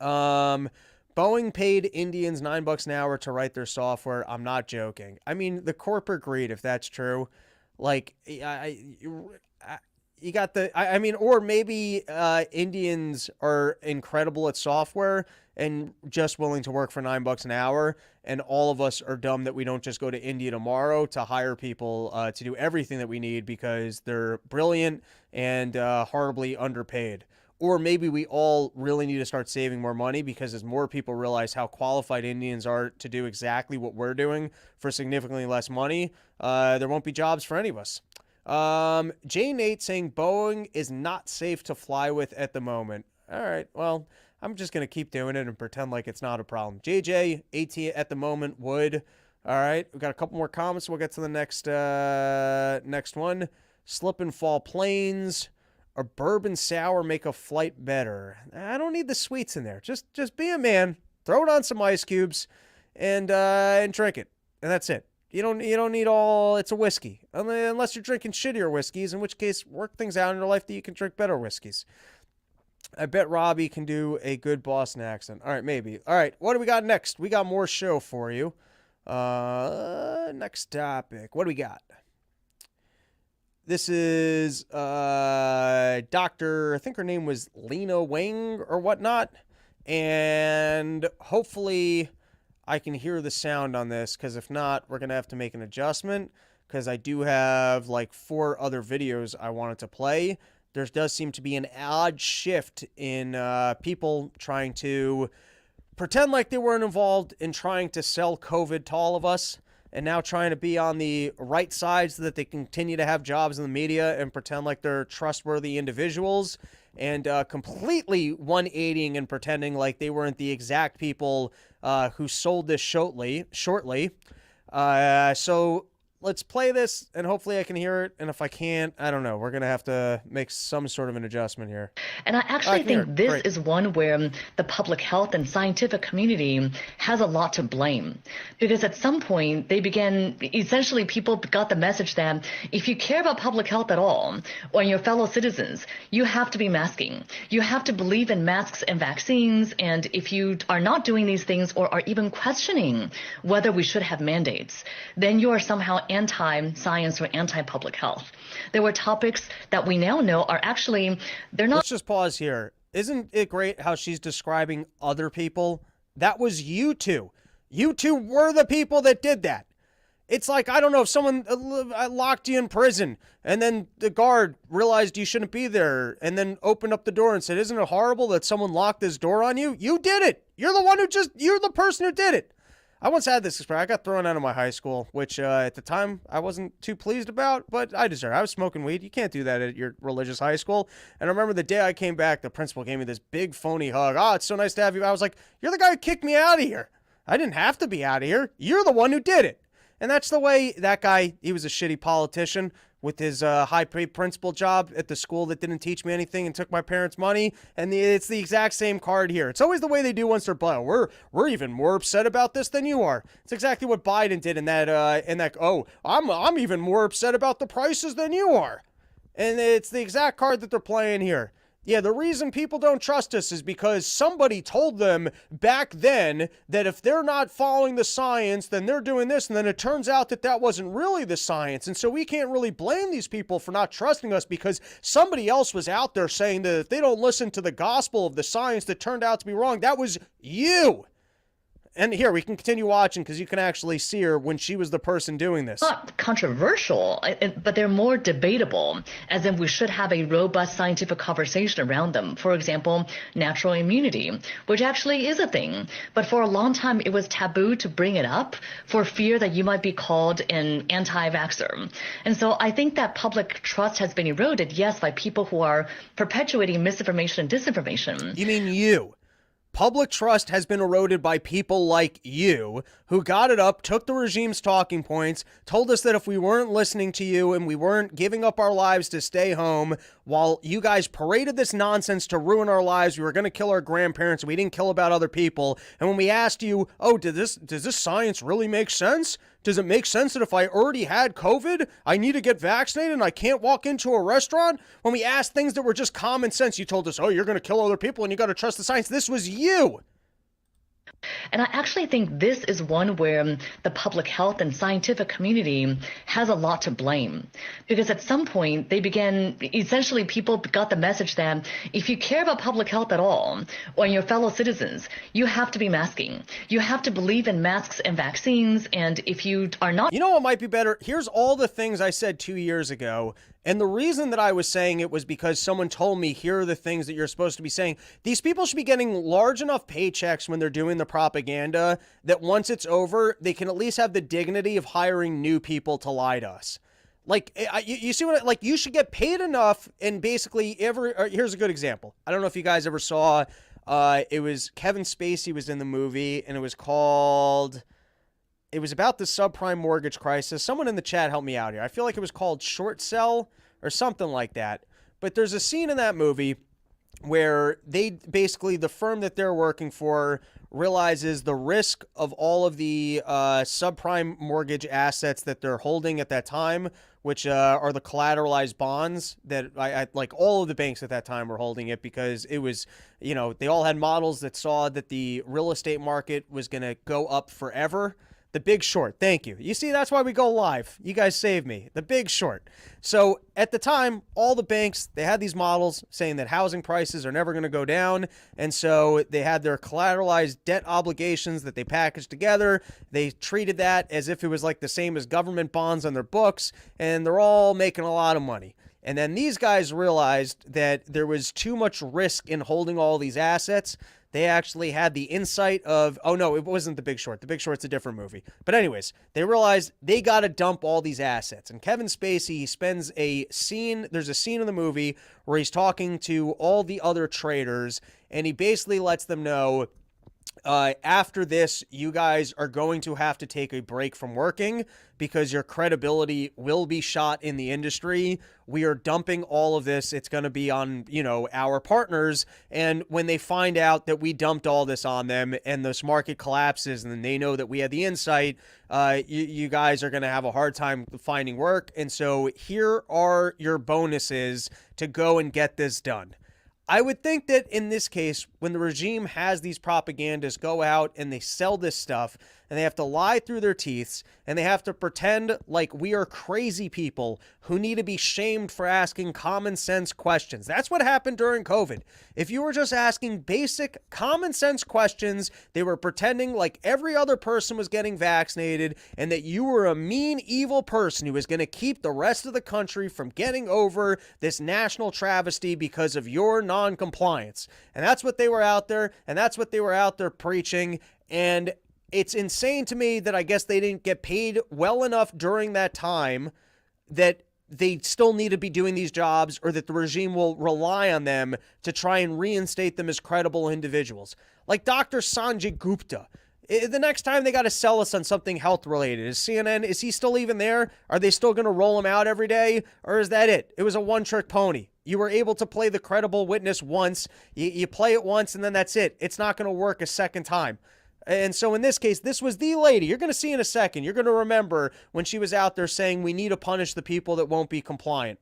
Boeing paid Indians $9 an hour to write their software. I'm not joking. I mean, the corporate greed, if that's true, like you got the. I mean, or maybe Indians are incredible at software and just willing to work for $9 an hour, and all of us are dumb that we don't just go to India tomorrow to hire people to do everything that we need because they're brilliant and horribly underpaid. Or maybe we all really need to start saving more money because as more people realize how qualified Indians are to do exactly what we're doing for significantly less money, there won't be jobs for any of us. Jay Nate saying Boeing is not safe to fly with at the moment. All right, well, I'm just going to keep doing it and pretend like it's not a problem. JJ, AT at the moment would. All right, we've got a couple more comments. We'll get to the next one. Slip and fall planes. Or bourbon sour make a flight better. I don't need the sweets in there. Just be a man. Throw it on some ice cubes and drink it. And that's it. You don't need all. It's a whiskey. Unless you're drinking shittier whiskeys, in which case work things out in your life that you can drink better whiskeys. I bet Robbie can do a good Boston accent. All right, maybe. All right, what do we got next? We got more show for you. Next topic. What do we got? This is Dr. I think her name was Lena Wang or whatnot. And hopefully I can hear the sound on this, because if not, we're going to have to make an adjustment, because I do have like 4 other videos I wanted to play. There does seem to be an odd shift in people trying to pretend like they weren't involved in trying to sell COVID to all of us, and now trying to be on the right side so that they continue to have jobs in the media and pretend like they're trustworthy individuals, and completely 180ing and pretending like they weren't the exact people who sold this shortly. So let's play this, and hopefully I can hear it. And if I can't, I don't know. We're going to have to make some sort of an adjustment here. And I actually think this is one where the public health and scientific community has a lot to blame. Because at some point, they began, essentially people got the message that if you care about public health at all, or your fellow citizens, you have to be masking. You have to believe in masks and vaccines. And if you are not doing these things or are even questioning whether we should have mandates, then you are somehow anti-science or anti-public health. There were topics that we now know are actually, they're not. Let's just pause here. Isn't it great how she's describing other people? That was you two. You two were the people that did that. It's like, I don't know, if someone locked you in prison and then the guard realized you shouldn't be there and then opened up the door and said, isn't it horrible that someone locked this door on you? You did it. You're the person who did it. I once had this experience. I got thrown out of my high school, which at the time I wasn't too pleased about, but I deserve it. I was smoking weed. You can't do that at your religious high school. And I remember the day I came back, the principal gave me this big phony hug. Oh, it's so nice to have you. I was like, you're the guy who kicked me out of here. I didn't have to be out of here. You're the one who did it. And that's the way that guy, he was a shitty politician with his high-paid principal job at the school that didn't teach me anything and took my parents' money. And it's the exact same card here. It's always the way they do once they're black. We're even more upset about this than you are. It's exactly what Biden did in that. Oh, I'm even more upset about the prices than you are. And it's the exact card that they're playing here. Yeah, the reason people don't trust us is because somebody told them back then that if they're not following the science, then they're doing this, and then it turns out that that wasn't really the science. And so we can't really blame these people for not trusting us, because somebody else was out there saying that if they don't listen to the gospel of the science that turned out to be wrong, that was you. And here, we can continue watching because you can actually see her when she was the person doing this. Not controversial, but they're more debatable, as in we should have a robust scientific conversation around them. For example, natural immunity, which actually is a thing. But for a long time, it was taboo to bring it up for fear that you might be called an anti-vaxxer. And so I think that public trust has been eroded, yes, by people who are perpetuating misinformation and disinformation. You mean you? Public trust has been eroded by people like you who got it up, took the regime's talking points, told us that if we weren't listening to you and we weren't giving up our lives to stay home while you guys paraded this nonsense to ruin our lives, we were going to kill our grandparents and we didn't kill about other people. And when we asked you, oh, does this science really make sense? Does it make sense that if I already had COVID, I need to get vaccinated and I can't walk into a restaurant? When we asked things that were just common sense, you told us, oh, you're going to kill other people and you got to trust the science. This was you. And I actually think this is one where the public health and scientific community has a lot to blame. Because at some point, they began, essentially people got the message that if you care about public health at all, or your fellow citizens, you have to be masking. You have to believe in masks and vaccines, and if you are not... You know what might be better? Here's all the things I said 2 years ago. And the reason that I was saying it was because someone told me, here are the things that you're supposed to be saying. These people should be getting large enough paychecks when they're doing the propaganda that once it's over, they can at least have the dignity of hiring new people to lie to us. Like, you see what, like, you should get paid enough and basically here's a good example. I don't know if you guys ever saw, it was Kevin Spacey was in the movie and it was about the subprime mortgage crisis. Someone in the chat help me out here. I feel like it was called Short Sell or something like that. But there's a scene in that movie where they basically, the firm that they're working for realizes the risk of all of the subprime mortgage assets that they're holding at that time, which are the collateralized bonds that I like all of the banks at that time were holding it because it was, you know, they all had models that saw that the real estate market was going to go up forever. The Big Short. Thank you. You see, that's why we go live. You guys saved me. The Big Short. So at the time, all the banks, they had these models saying that housing prices are never going to go down. And so they had their collateralized debt obligations that they packaged together. They treated that as if it was like the same as government bonds on their books. And they're all making a lot of money. And then these guys realized that there was too much risk in holding all these assets. They actually had the insight of, oh no, it wasn't The Big Short. The Big Short's a different movie. But anyways, they realized they got to dump all these assets. And Kevin Spacey, he spends a scene, there's a scene in the movie where he's talking to all the other traders and he basically lets them know, after this, you guys are going to have to take a break from working because your credibility will be shot in the industry. We are dumping all of this. It's going to be on, you know, our partners. And when they find out that we dumped all this on them and this market collapses and then they know that we had the insight, you guys are going to have a hard time finding work. And so here are your bonuses to go and get this done. I would think that in this case, when the regime has these propagandists go out and they sell this stuff and they have to lie through their teeth and they have to pretend like we are crazy people who need to be shamed for asking common sense questions. That's what happened during COVID. If you were just asking basic common sense questions, they were pretending like every other person was getting vaccinated and that you were a mean, evil person who was going to keep the rest of the country from getting over this national travesty because of your non-compliance. And that's what they were out there, and that's what they were out there preaching. And it's insane to me that I guess they didn't get paid well enough during that time that they still need to be doing these jobs, or that the regime will rely on them to try and reinstate them as credible individuals. Like Dr. Sanjay Gupta. The next time they got to sell us on something health related, is CNN, is he still even there? Are they still going to roll him out every day? Or is that it? It was a one-trick pony. You were able to play the credible witness once. You play it once and then that's it. It's not going to work a second time. And so in this case, this was the lady. You're going to see in a second. You're going to remember when she was out there saying we need to punish the people that won't be compliant.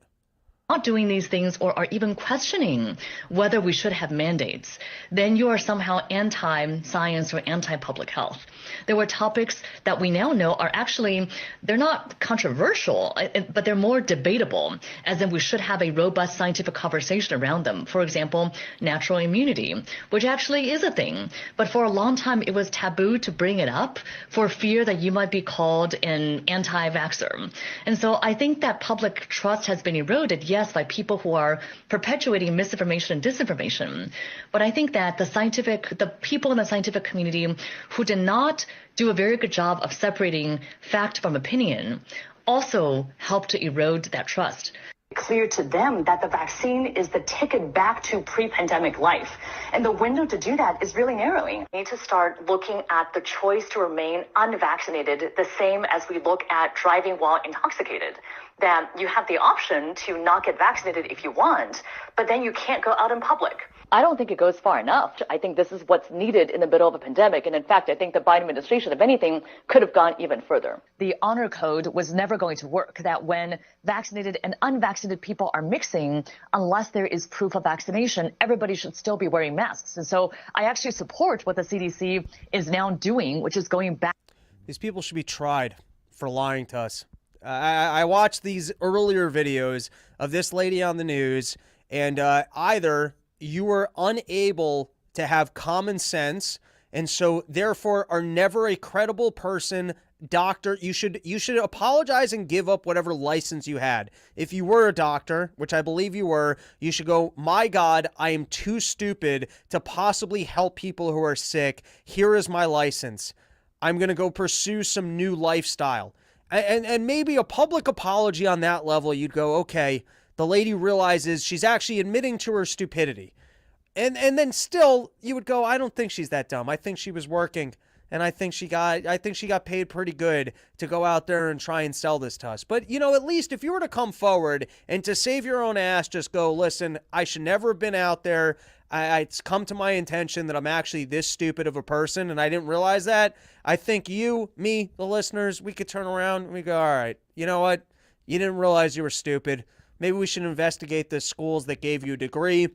Not doing these things or are even questioning whether we should have mandates, then you are somehow anti-science or anti-public health. There were topics that we now know are actually, they're not controversial, but they're more debatable, as in we should have a robust scientific conversation around them. For example, natural immunity, which actually is a thing. But for a long time, it was taboo to bring it up for fear that you might be called an anti-vaxxer. And so I think that public trust has been eroded, yes, by people who are perpetuating misinformation and disinformation. But I think that the people in the scientific community who did not do a very good job of separating fact from opinion also helped to erode that trust. Clear to them that the vaccine is the ticket back to pre-pandemic life. And the window to do that is really narrowing. We need to start looking at the choice to remain unvaccinated the same as we look at driving while intoxicated. That you have the option to not get vaccinated if you want, but then you can't go out in public. I don't think it goes far enough. I think this is what's needed in the middle of a pandemic. And in fact, I think the Biden administration, if anything, could have gone even further. The honor code was never going to work, that when vaccinated and unvaccinated people are mixing, unless there is proof of vaccination, everybody should still be wearing masks. And so I actually support what the CDC is now doing, which is going back. These people should be tried for lying to us. I watched these earlier videos of this lady on the news, and either you were unable to have common sense, and so therefore are never a credible person, doctor. You should apologize and give up whatever license you had. If you were a doctor, which I believe you were, you should go, my God, I am too stupid to possibly help people who are sick. Here is my license. I'm going to go pursue some new lifestyle. And maybe a public apology on that level, you'd go, okay, the lady realizes she's actually admitting to her stupidity. And then still you would go, I don't think she's that dumb. I think she was working, and I think she got paid pretty good to go out there and try and sell this to us. But, you know, at least if you were to come forward and to save your own ass, just go, listen, I should never have been out there. It's come to my attention that I'm actually this stupid of a person, and I didn't realize that. I think you, me, the listeners, we could turn around and we go, all right, you know what? You didn't realize you were stupid. Maybe we should investigate the schools that gave you a degree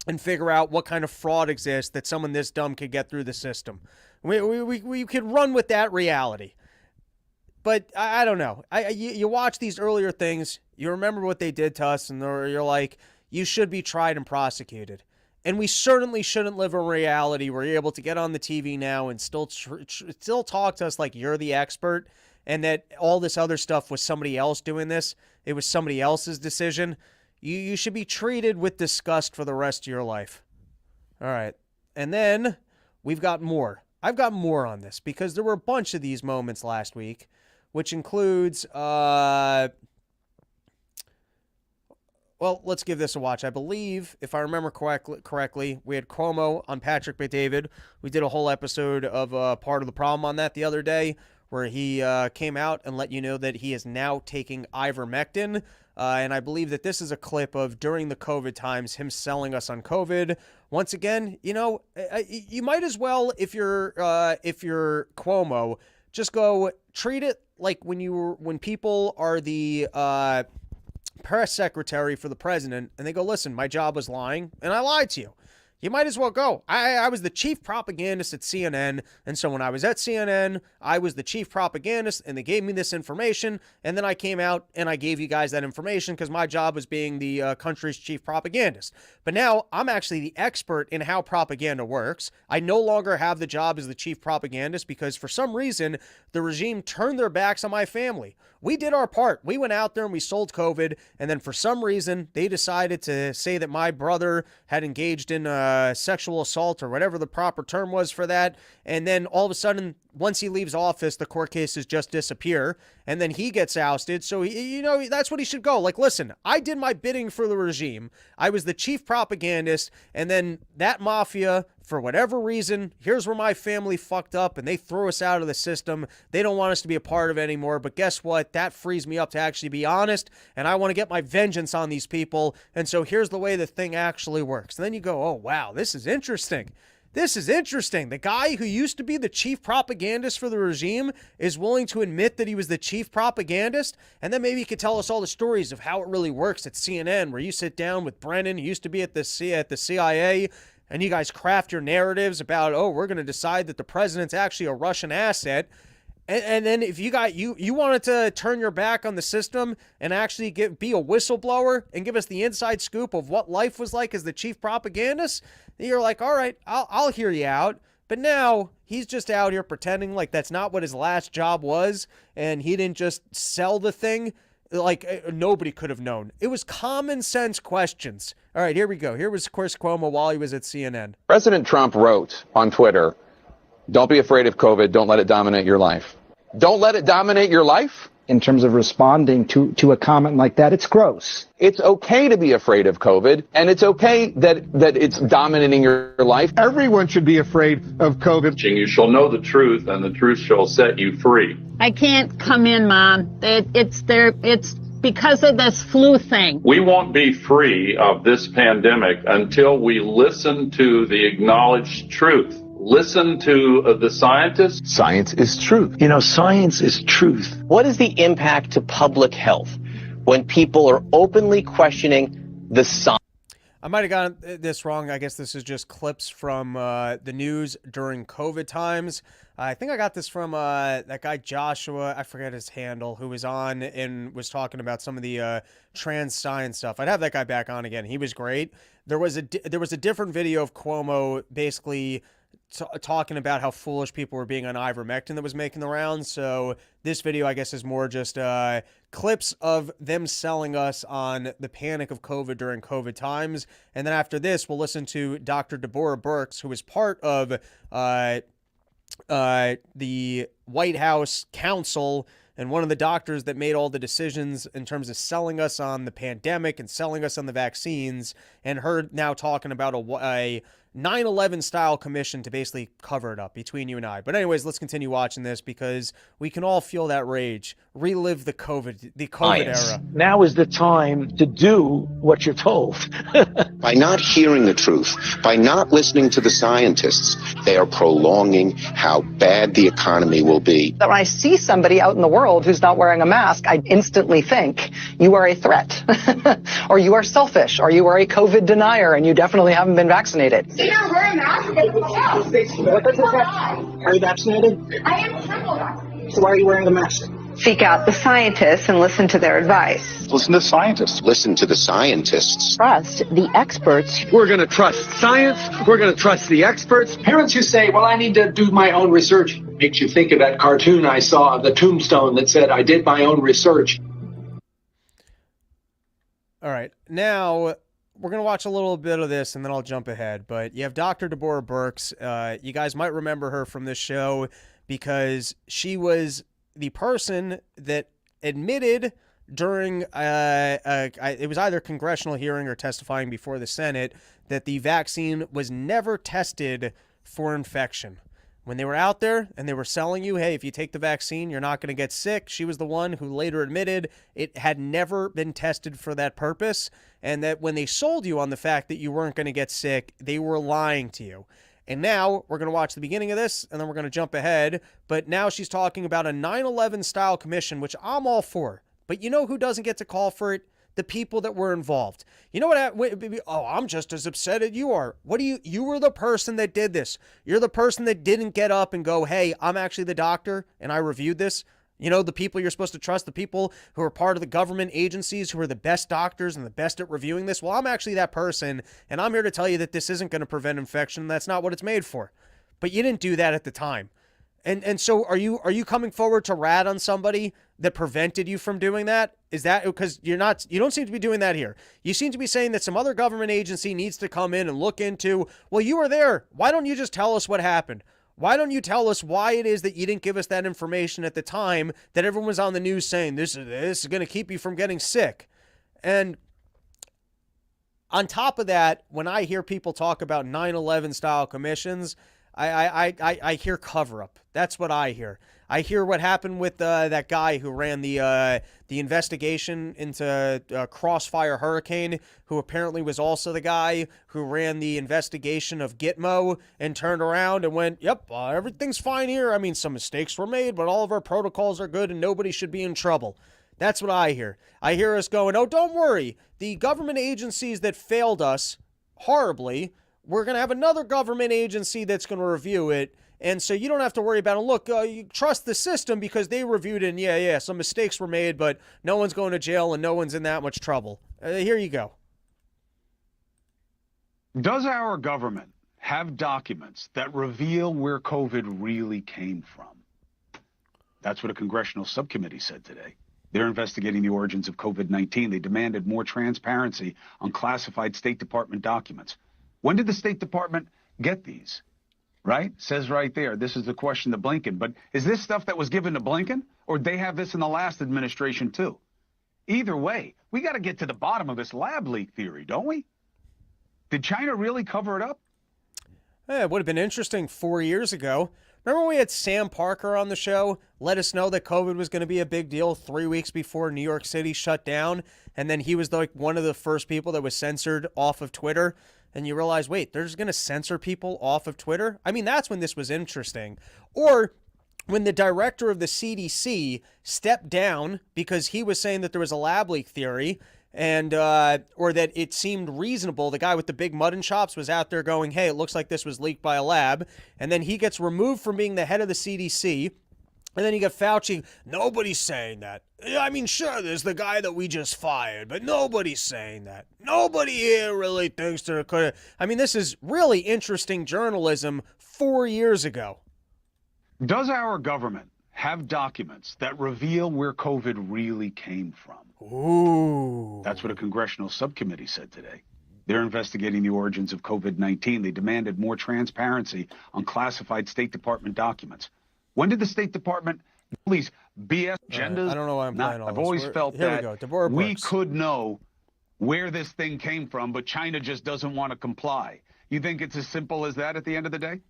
and figure out what kind of fraud exists that someone this dumb could get through the system. We could run with that reality. But I don't know. You watch these earlier things, you remember what they did to us, and you're like, you should be tried and prosecuted. And we certainly shouldn't live in reality where you're able to get on the TV now and still talk to us like you're the expert, and that all this other stuff was somebody else doing this. It was somebody else's decision. You should be treated with disgust for the rest of your life. All right. And then we've got more. I've got more on this because there were a bunch of these moments last week, which includes, well, let's give this a watch. I believe, if I remember correctly, we had Cuomo on Patrick Bet-David. We did a whole episode of Part of the Problem on that the other day, where he came out and let you know that he is now taking ivermectin. And I believe that this is a clip of during the COVID times, him selling us on COVID. Once again, you know, you might as well, if you're Cuomo, just go treat it like when people are the press secretary for the president and they go, listen, my job was lying and I lied to you. You might as well go. I was the chief propagandist at CNN, and so when I was at CNN, I was the chief propagandist, and they gave me this information, and then I came out and I gave you guys that information because my job was being the country's chief propagandist. But now I'm actually the expert in how propaganda works. I no longer have the job as the chief propagandist because for some reason, the regime turned their backs on my family. We did our part. We went out there and we sold COVID, and then for some reason, they decided to say that my brother had engaged in sexual assault or whatever the proper term was for that, and then all of a sudden, once he leaves office, the court cases just disappear, and then he gets ousted. So, you know, that's what he should go. Like, listen, I did my bidding for the regime. I was the chief propagandist, and then that mafia, for whatever reason, here's where my family fucked up, and they threw us out of the system. They don't want us to be a part of it anymore, but guess what? That frees me up to actually be honest, and I want to get my vengeance on these people, and so here's the way the thing actually works. And then you go, oh, wow, this is interesting. This is interesting. The guy who used to be the chief propagandist for the regime is willing to admit that he was the chief propagandist. And then maybe he could tell us all the stories of how it really works at CNN, where you sit down with Brennan, who used to be at the CIA, and you guys craft your narratives about, oh, we're going to decide that the president's actually a Russian asset. And then if you wanted to turn your back on the system and actually be a whistleblower and give us the inside scoop of what life was like as the chief propagandist, you're like, all right, I'll hear you out. But now he's just out here pretending like that's not what his last job was, and he didn't just sell the thing. Like, nobody could have known. It was common sense questions. All right, here we go. Here was Chris Cuomo while he was at CNN. President Trump wrote on Twitter, "Don't be afraid of COVID. Don't let it dominate your life." Don't let it dominate your life? In terms of responding to a comment like that, it's gross. It's okay to be afraid of COVID, and it's okay that it's dominating your life. Everyone should be afraid of COVID. You shall know the truth, and the truth shall set you free. I can't come in, Mom. It's because of this flu thing. We won't be free of this pandemic until we listen to the acknowledged truth. Listen to the scientists. Science is truth. You know, science is truth. What is the impact to public health when people are openly questioning the science? I might have gotten this wrong. I guess this is just clips from the news during COVID times. I think I got this from that guy Joshua, I forget his handle, who was on and was talking about some of the trans science stuff. I'd have that guy back on again. He was great. There was a different video of Cuomo basically talking about how foolish people were being on ivermectin that was making the rounds. So this video, I guess, is more just clips of them selling us on the panic of COVID during COVID times. And then after this, we'll listen to Dr. Deborah Birx, who is part of the White House counsel and one of the doctors that made all the decisions in terms of selling us on the pandemic and selling us on the vaccines, and her now talking about a 9/11 style commission to basically cover it up between you and I. But anyways, let's continue watching this because we can all feel that rage. Relive the COVID era. Now is the time to do what you're told. By not hearing the truth, by not listening to the scientists, they are prolonging how bad the economy will be. When I see somebody out in the world who's not wearing a mask, I instantly think you are a threat, or you are selfish, or you are a COVID denier, and you definitely haven't been vaccinated. So you're wearing a mask? Are you vaccinated? I am triple vaccinated. So why are you wearing a mask? Seek out the scientists and listen to their advice. Listen to scientists. Listen to the scientists. Trust the experts. We're going to trust science. We're going to trust the experts. Parents who say, well, I need to do my own research, makes you think of that cartoon I saw of the tombstone that said, I did my own research. All right. Now, we're going to watch a little bit of this, and then I'll jump ahead. But you have Dr. Deborah Birx. You guys might remember her from this show because she was the person that admitted during it was either a congressional hearing or testifying before the Senate that the vaccine was never tested for infection. When they were out there and they were selling you, hey, if you take the vaccine, you're not going to get sick. She was the one who later admitted it had never been tested for that purpose, and that when they sold you on the fact that you weren't going to get sick, they were lying to you. And now we're going to watch the beginning of this, and then we're going to jump ahead. But now she's talking about a 9/11 style commission, which I'm all for. But you know who doesn't get to call for it? The people that were involved. You know what? Oh, I'm just as upset as you are. You were the person that did this. You're the person that didn't get up and go, hey, I'm actually the doctor, and I reviewed this. You know, the people you're supposed to trust, the people who are part of the government agencies who are the best doctors and the best at reviewing this. Well, I'm actually that person, and I'm here to tell you that this isn't going to prevent infection. That's not what it's made for. But you didn't do that at the time. And so are you coming forward to rat on somebody that prevented you from doing that? Is that because you don't seem to be doing that here. You seem to be saying that some other government agency needs to come in and look into, well, you were there. Why don't you just tell us what happened? Why don't you tell us why it is that you didn't give us that information at the time that everyone was on the news saying this is going to keep you from getting sick? And on top of that, when I hear people talk about 9/11 style commissions, I hear cover up. That's what I hear. I hear what happened with that guy who ran the investigation into Crossfire Hurricane, who apparently was also the guy who ran the investigation of Gitmo and turned around and went, yep, everything's fine here. I mean, some mistakes were made, but all of our protocols are good and nobody should be in trouble. That's what I hear. I hear us going, oh, don't worry. The government agencies that failed us horribly we're going to have another government agency that's going to review it. And so you don't have to worry about it. Look, you trust the system because they reviewed it. And yeah, some mistakes were made, but no one's going to jail and no one's in that much trouble. Here you go. Does our government have documents that reveal where COVID really came from? That's what a congressional subcommittee said today. They're investigating the origins of COVID-19. They demanded more transparency on classified State Department documents. When did the State Department get these? Right? Says right there, this is the question to Blinken. But is this stuff that was given to Blinken, or did they have this in the last administration too? Either way, we got to get to the bottom of this lab leak theory, don't we? Did China really cover it up? It would have been interesting 4 years ago. Remember when we had Sam Parker on the show, let us know that COVID was going to be a big deal 3 weeks before New York City shut down, and then he was like one of the first people that was censored off of Twitter, and you realize, wait, they're just going to censor people off of Twitter? I mean, that's when this was interesting. Or when the director of the CDC stepped down because he was saying that there was a lab leak theory, and or that it seemed reasonable. The guy with the big mutton chops was out there going, hey, it looks like this was leaked by a lab. And then he gets removed from being the head of the CDC. And then you got Fauci. Nobody's saying that. I mean, sure, there's the guy that we just fired, but nobody's saying that. Nobody here really thinks there could have. I mean, this is really interesting journalism 4 years ago. Does our government have documents that reveal where COVID really came from? Ooh. That's what a congressional subcommittee said today. They're investigating the origins of COVID-19. They demanded more transparency on classified State Department documents. When did the State Department release BS agendas? I don't know why I'm playing all I've this. always felt Here that we go. Deborah we Brooks. could know where this thing came from, but China just doesn't want to comply. You think it's as simple as that at the end of the day?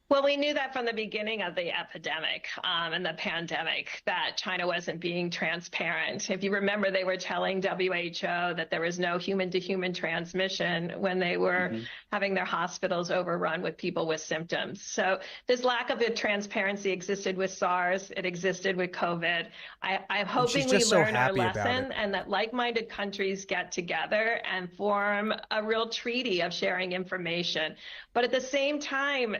Well, we knew that from the beginning of the epidemic and the pandemic that China wasn't being transparent. If you remember, they were telling WHO that there was no human-to-human transmission when they were having their hospitals overrun with people with symptoms. So this lack of transparency existed with SARS. It existed with COVID. I'm hoping we learn our lesson and that like-minded countries get together and form a real treaty of sharing information. But at the same time,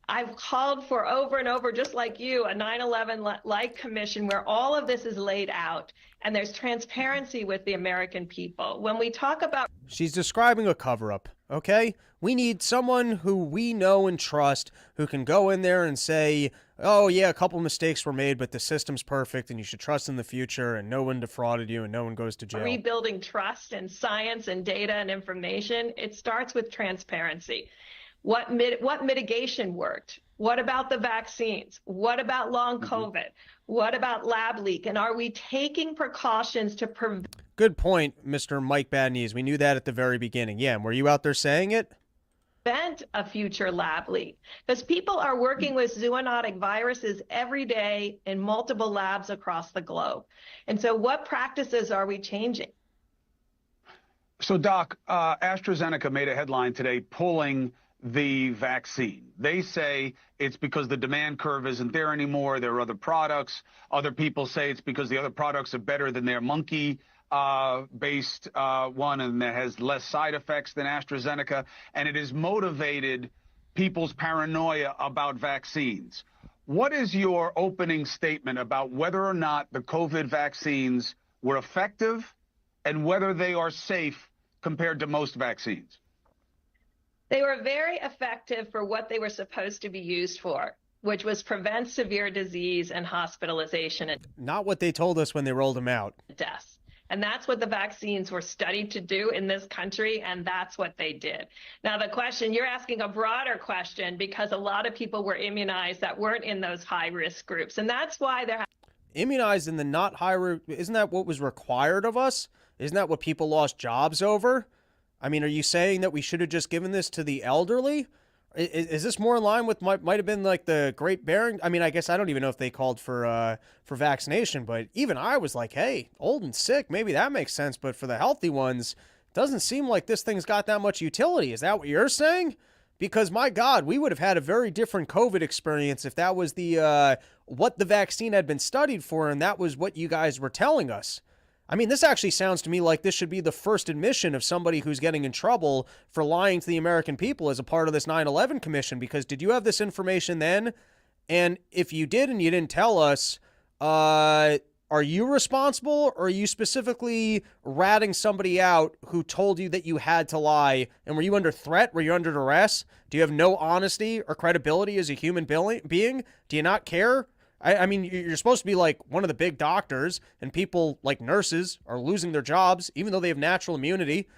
I've called for over and over, just like you, a 9/11-like commission where all of this is laid out and there's transparency with the American people. When we talk about... She's describing a cover-up, okay? We need someone who we know and trust who can go in there and say, oh, yeah, a couple mistakes were made, but the system's perfect and you should trust in the future and no one defrauded you and no one goes to jail. Rebuilding trust in science and data and information, it starts with transparency. What mitigation worked? What about the vaccines? What about long COVID? What about lab leak? And are we taking precautions to prevent? Good point, Mr. Mike Badnees. We knew that at the very beginning. Yeah, and were you out there saying it? A future lab leak? Because people are working with zoonotic viruses every day in multiple labs across the globe. And so what practices are we changing? So, Doc, AstraZeneca made a headline today pulling the vaccine. They say it's because the demand curve isn't there anymore. There are other products. Other people say it's because the other products are better than their monkey based one and that has less side effects than AstraZeneca. And it has motivated people's paranoia about vaccines. What is your opening statement about whether or not the COVID vaccines were effective and whether they are safe compared to most vaccines? They were very effective for what they were supposed to be used for, which was prevent severe disease and hospitalization and not what they told us when they rolled them out. Deaths. And that's what the vaccines were studied to do in this country, and that's what they did. Now, the question, you're asking a broader question because a lot of people were immunized that weren't in those high-risk groups, and that's why they're immunized in the not high-risk. Isn't that what was required of us? Isn't that what people lost jobs over? I mean, are you saying that we should have just given this to the elderly? Is this more in line with might have been like the Great Barren? I mean, I guess I don't even know if they called for vaccination, but even I was like, hey, old and sick, maybe that makes sense. But for the healthy ones, doesn't seem like this thing's got that much utility. Is that what you're saying? Because my God, we would have had a very different COVID experience if that was the what the vaccine had been studied for, and that was what you guys were telling us. I mean, this actually sounds to me like this should be the first admission of somebody who's getting in trouble for lying to the American people as a part of this 9/11 commission, because did you have this information then? And if you did and you didn't tell us, are you responsible, or are you specifically ratting somebody out who told you that you had to lie? And were you under threat? Were you under duress? Do you have no honesty or credibility as a human being? Do you not care? I mean, you're supposed to be like one of the big doctors, and people like nurses are losing their jobs, even though they have natural immunity.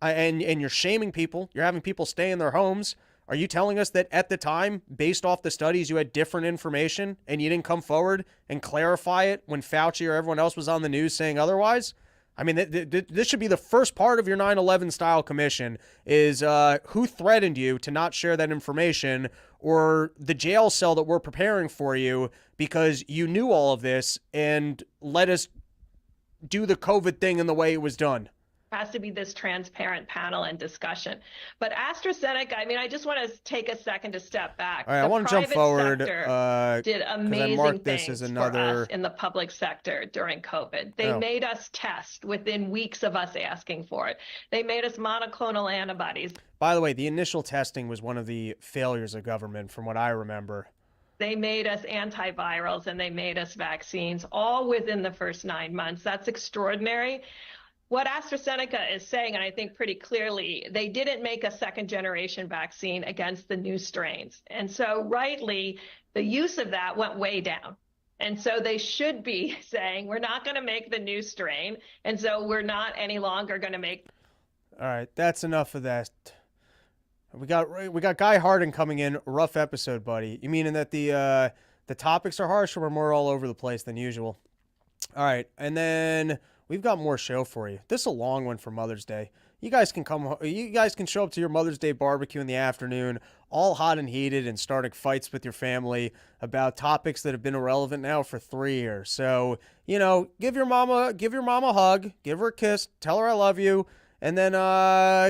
And you're shaming people. You're having people stay in their homes. Are you telling us that at the time, based off the studies, you had different information and you didn't come forward and clarify it when Fauci or everyone else was on the news saying otherwise? I mean, this should be the first part of your 9/11 style commission is who threatened you to not share that information, or the jail cell that we're preparing for you because you knew all of this and let us do the COVID thing in the way it was done. Has to be this transparent panel and discussion. But AstraZeneca, I mean, I just want to take a second to step back. All right, I want to jump forward. Did amazing things as for us in the public sector during COVID. They made us test within weeks of us asking for it. They made us monoclonal antibodies. By the way, the initial testing was one of the failures of government, from what I remember. They made us antivirals and they made us vaccines all within the first 9 months. That's extraordinary. What AstraZeneca is saying, and I think pretty clearly, they didn't make a second generation vaccine against the new strains. And so rightly, the use of that went way down. And so they should be saying, we're not going to make the new strain. And so we're not any longer going to make. All right, that's enough of that. We got Guy Harding coming in. Rough episode, buddy. You meaning that the topics are harsh, or we're more all over the place than usual? All right, and then we've got more show for you. This is a long one for Mother's Day. You guys can show up to your Mother's Day barbecue in the afternoon, all hot and heated, and starting fights with your family about topics that have been irrelevant now for 3 years. So, give your mama a hug, give her a kiss, tell her I love you, and then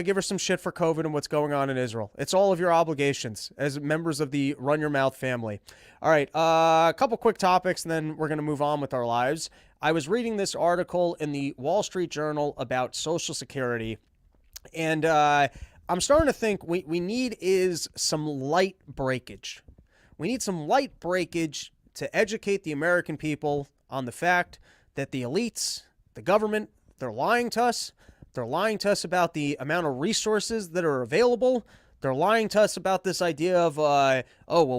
give her some shit for COVID and what's going on in Israel. It's all of your obligations as members of the Run Your Mouth family. All right, a couple quick topics, and then we're going to move on with our lives. I was reading this article in the Wall Street Journal about Social Security, and I'm starting to think we need is some light breakage. We need some light breakage to educate the American people on the fact that the elites, the government, they're lying to us. They're lying to us about the amount of resources that are available. They're lying to us about this idea of,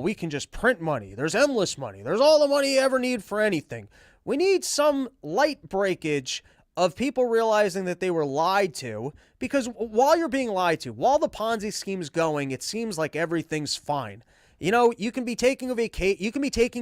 we can just print money. There's endless money. There's all the money you ever need for anything. We need some light breakage of people realizing that they were lied to, because while you're being lied to, while the Ponzi scheme's going, it seems like everything's fine. You can be taking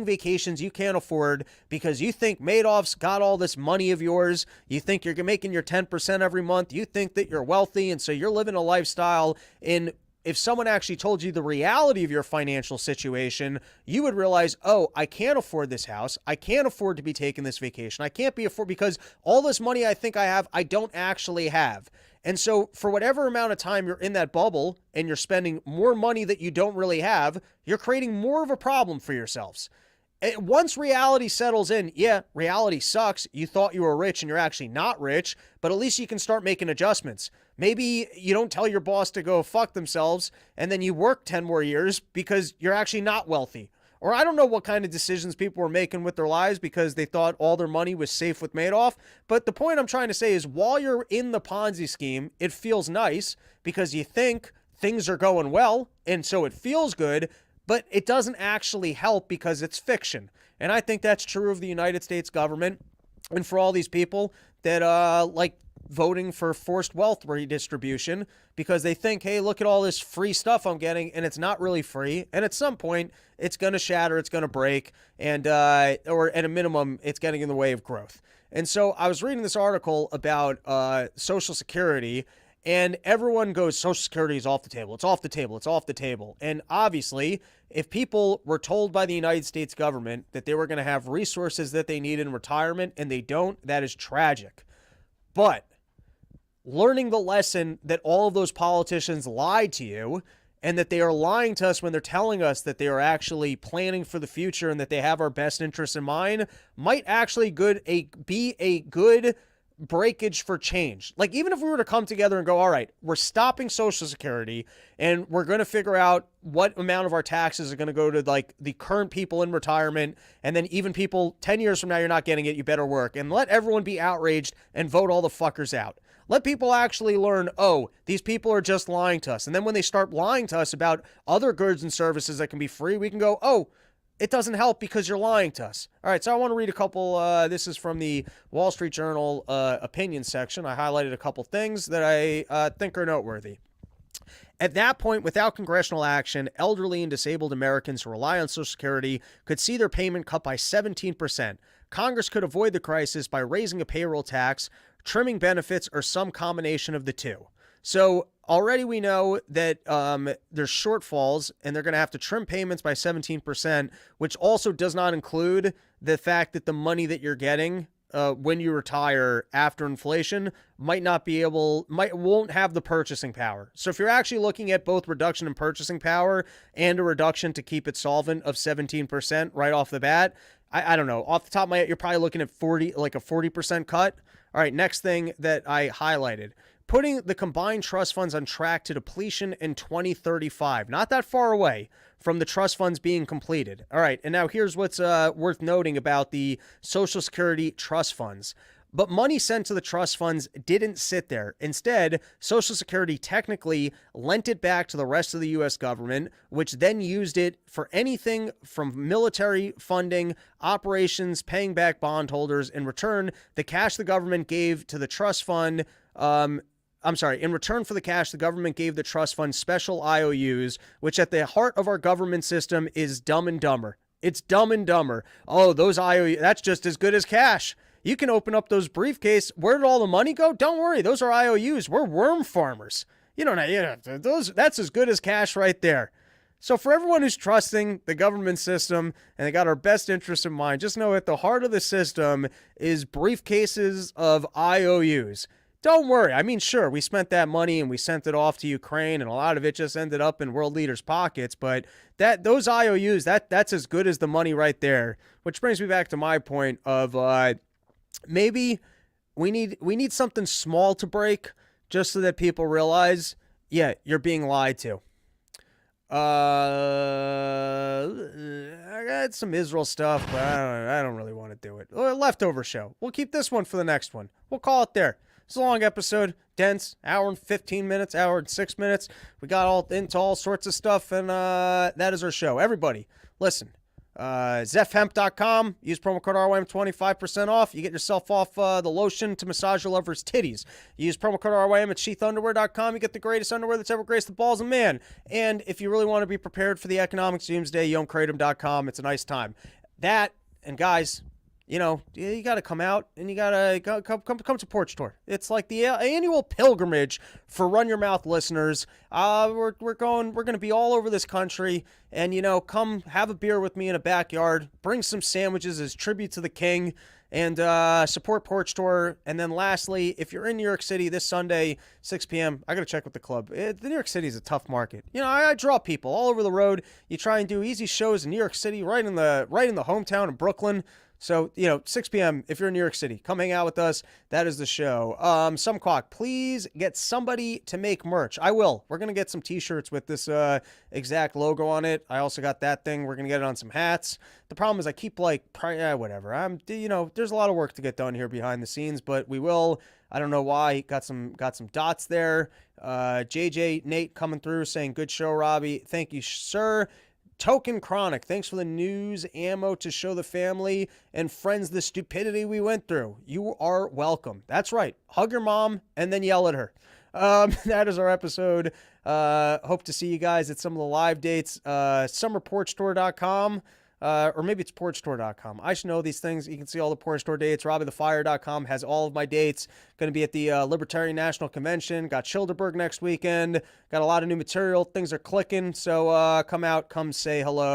vacations you can't afford because you think Madoff's got all this money of yours. You think you're making your 10% every month. You think that you're wealthy, and so you're living a lifestyle. And if someone actually told you the reality of your financial situation, you would realize, I can't afford this house. I can't afford to be taking this vacation. I can't be afford because all this money I think I have, I don't actually have. And so for whatever amount of time you're in that bubble and you're spending more money that you don't really have, you're creating more of a problem for yourselves. Once reality settles in, reality sucks. You thought you were rich and you're actually not rich, but at least you can start making adjustments. Maybe you don't tell your boss to go fuck themselves and then you work 10 more years because you're actually not wealthy. Or I don't know what kind of decisions people were making with their lives because they thought all their money was safe with Madoff. But the point I'm trying to say is while you're in the Ponzi scheme, it feels nice because you think things are going well, and so it feels good, but it doesn't actually help because it's fiction. And I think that's true of the United States government and for all these people that like voting for forced wealth redistribution because they think, hey, look at all this free stuff I'm getting, and it's not really free. And at some point, it's going to shatter, it's going to break, and or at a minimum, it's getting in the way of growth. And so I was reading this article about Social Security, and everyone goes, Social Security is off the table. It's off the table. It's off the table. And obviously, if people were told by the United States government that they were going to have resources that they need in retirement and they don't, that is tragic. But learning the lesson that all of those politicians lied to you and that they are lying to us when they're telling us that they are actually planning for the future and that they have our best interests in mind might actually be a good breakage for change. Like, even if we were to come together and go, all right, we're stopping Social Security and we're going to figure out what amount of our taxes are going to go to like the current people in retirement, and then even people 10 years from now, you're not getting it, you better work, and let everyone be outraged and vote all the fuckers out. Let people actually learn, oh, these people are just lying to us. And then when they start lying to us about other goods and services that can be free, we can go, oh, it doesn't help because you're lying to us. All right, so I want to read a couple. This is from the Wall Street Journal opinion section. I highlighted a couple things that I think are noteworthy. At that point, without congressional action, elderly and disabled Americans who rely on Social Security could see their payment cut by 17%. Congress could avoid the crisis by raising a payroll tax, trimming benefits, or some combination of the two. So already we know that there's shortfalls, and they're going to have to trim payments by 17%, which also does not include the fact that the money that you're getting when you retire after inflation won't have the purchasing power. So if you're actually looking at both reduction in purchasing power and a reduction to keep it solvent of 17% right off the bat, I don't know. Off the top of my head, you're probably looking at 40% cut. All right, next thing that I highlighted. Putting the combined trust funds on track to depletion in 2035. Not that far away from the trust funds being completed. All right, and now here's what's worth noting about the Social Security trust funds. But money sent to the trust funds didn't sit there. Instead, Social Security technically lent it back to the rest of the U.S. government, which then used it for anything from military funding, operations, paying back bondholders. In return, the cash the government gave to the trust fund, in return for the cash, the government gave the trust fund special IOUs, which at the heart of our government system is Dumb and Dumber. It's Dumb and Dumber. Oh, those IOUs, that's just as good as cash. You can open up those briefcases. Where did all the money go? Don't worry, those are IOUs. We're worm farmers. That's as good as cash right there. So for everyone who's trusting the government system and they got our best interests in mind, just know at the heart of the system is briefcases of IOUs. Don't worry. I mean, sure, we spent that money and we sent it off to Ukraine, and a lot of it just ended up in world leaders' pockets. But those IOUs, that's as good as the money right there. Which brings me back to my point of maybe we need something small to break just so that people realize, yeah, you're being lied to. I got some Israel stuff, but I don't really want to do it. Leftover show. We'll keep this one for the next one. We'll call it there. It's a long episode, dense, hour and 15 minutes, hour and 6 minutes. We got all into all sorts of stuff, and that is our show. Everybody, listen. ZephHemp.com. Use promo code RYM 25% off. You get yourself off the lotion to massage your lover's titties. You use promo code RYM at sheathunderwear.com. You get the greatest underwear that's ever graced the balls of man. And if you really want to be prepared for the economic doomsday, you own Kratom.com. It's a nice time. That, and guys, you got to come out and you got to come to Porch Tour. It's like the annual pilgrimage for Run Your Mouth listeners. We're going to be all over this country, and come have a beer with me in a backyard. Bring some sandwiches as tribute to the king, and support Porch Tour. And then lastly, if you're in New York City this Sunday, 6 p.m., I got to check with the club. The New York City is a tough market. I draw people all over the road. You try and do easy shows in New York City, right in the hometown of Brooklyn. So, 6 p.m., if you're in New York City, come hang out with us. That is the show. Sumquawk, please get somebody to make merch. I will. We're going to get some t-shirts with this exact logo on it. I also got that thing. We're going to get it on some hats. The problem is I keep whatever. There's a lot of work to get done here behind the scenes, but we will. I don't know why. Got some dots there. JJ Nate coming through saying, good show, Robbie. Thank you, sir. Token Chronic, thanks for the news ammo to show the family and friends the stupidity we went through. You are welcome. That's right. Hug your mom and then yell at her. That is our episode. Hope to see you guys at some of the live dates. Summerporchtour.com. Or maybe it's porchtour.com. I should know these things. You can see all the Porch Tour dates. RobbieTheFire.com has all of my dates. Going to be at the Libertarian National Convention. Got Childerberg next weekend. Got a lot of new material. Things are clicking. So come out, come say hello.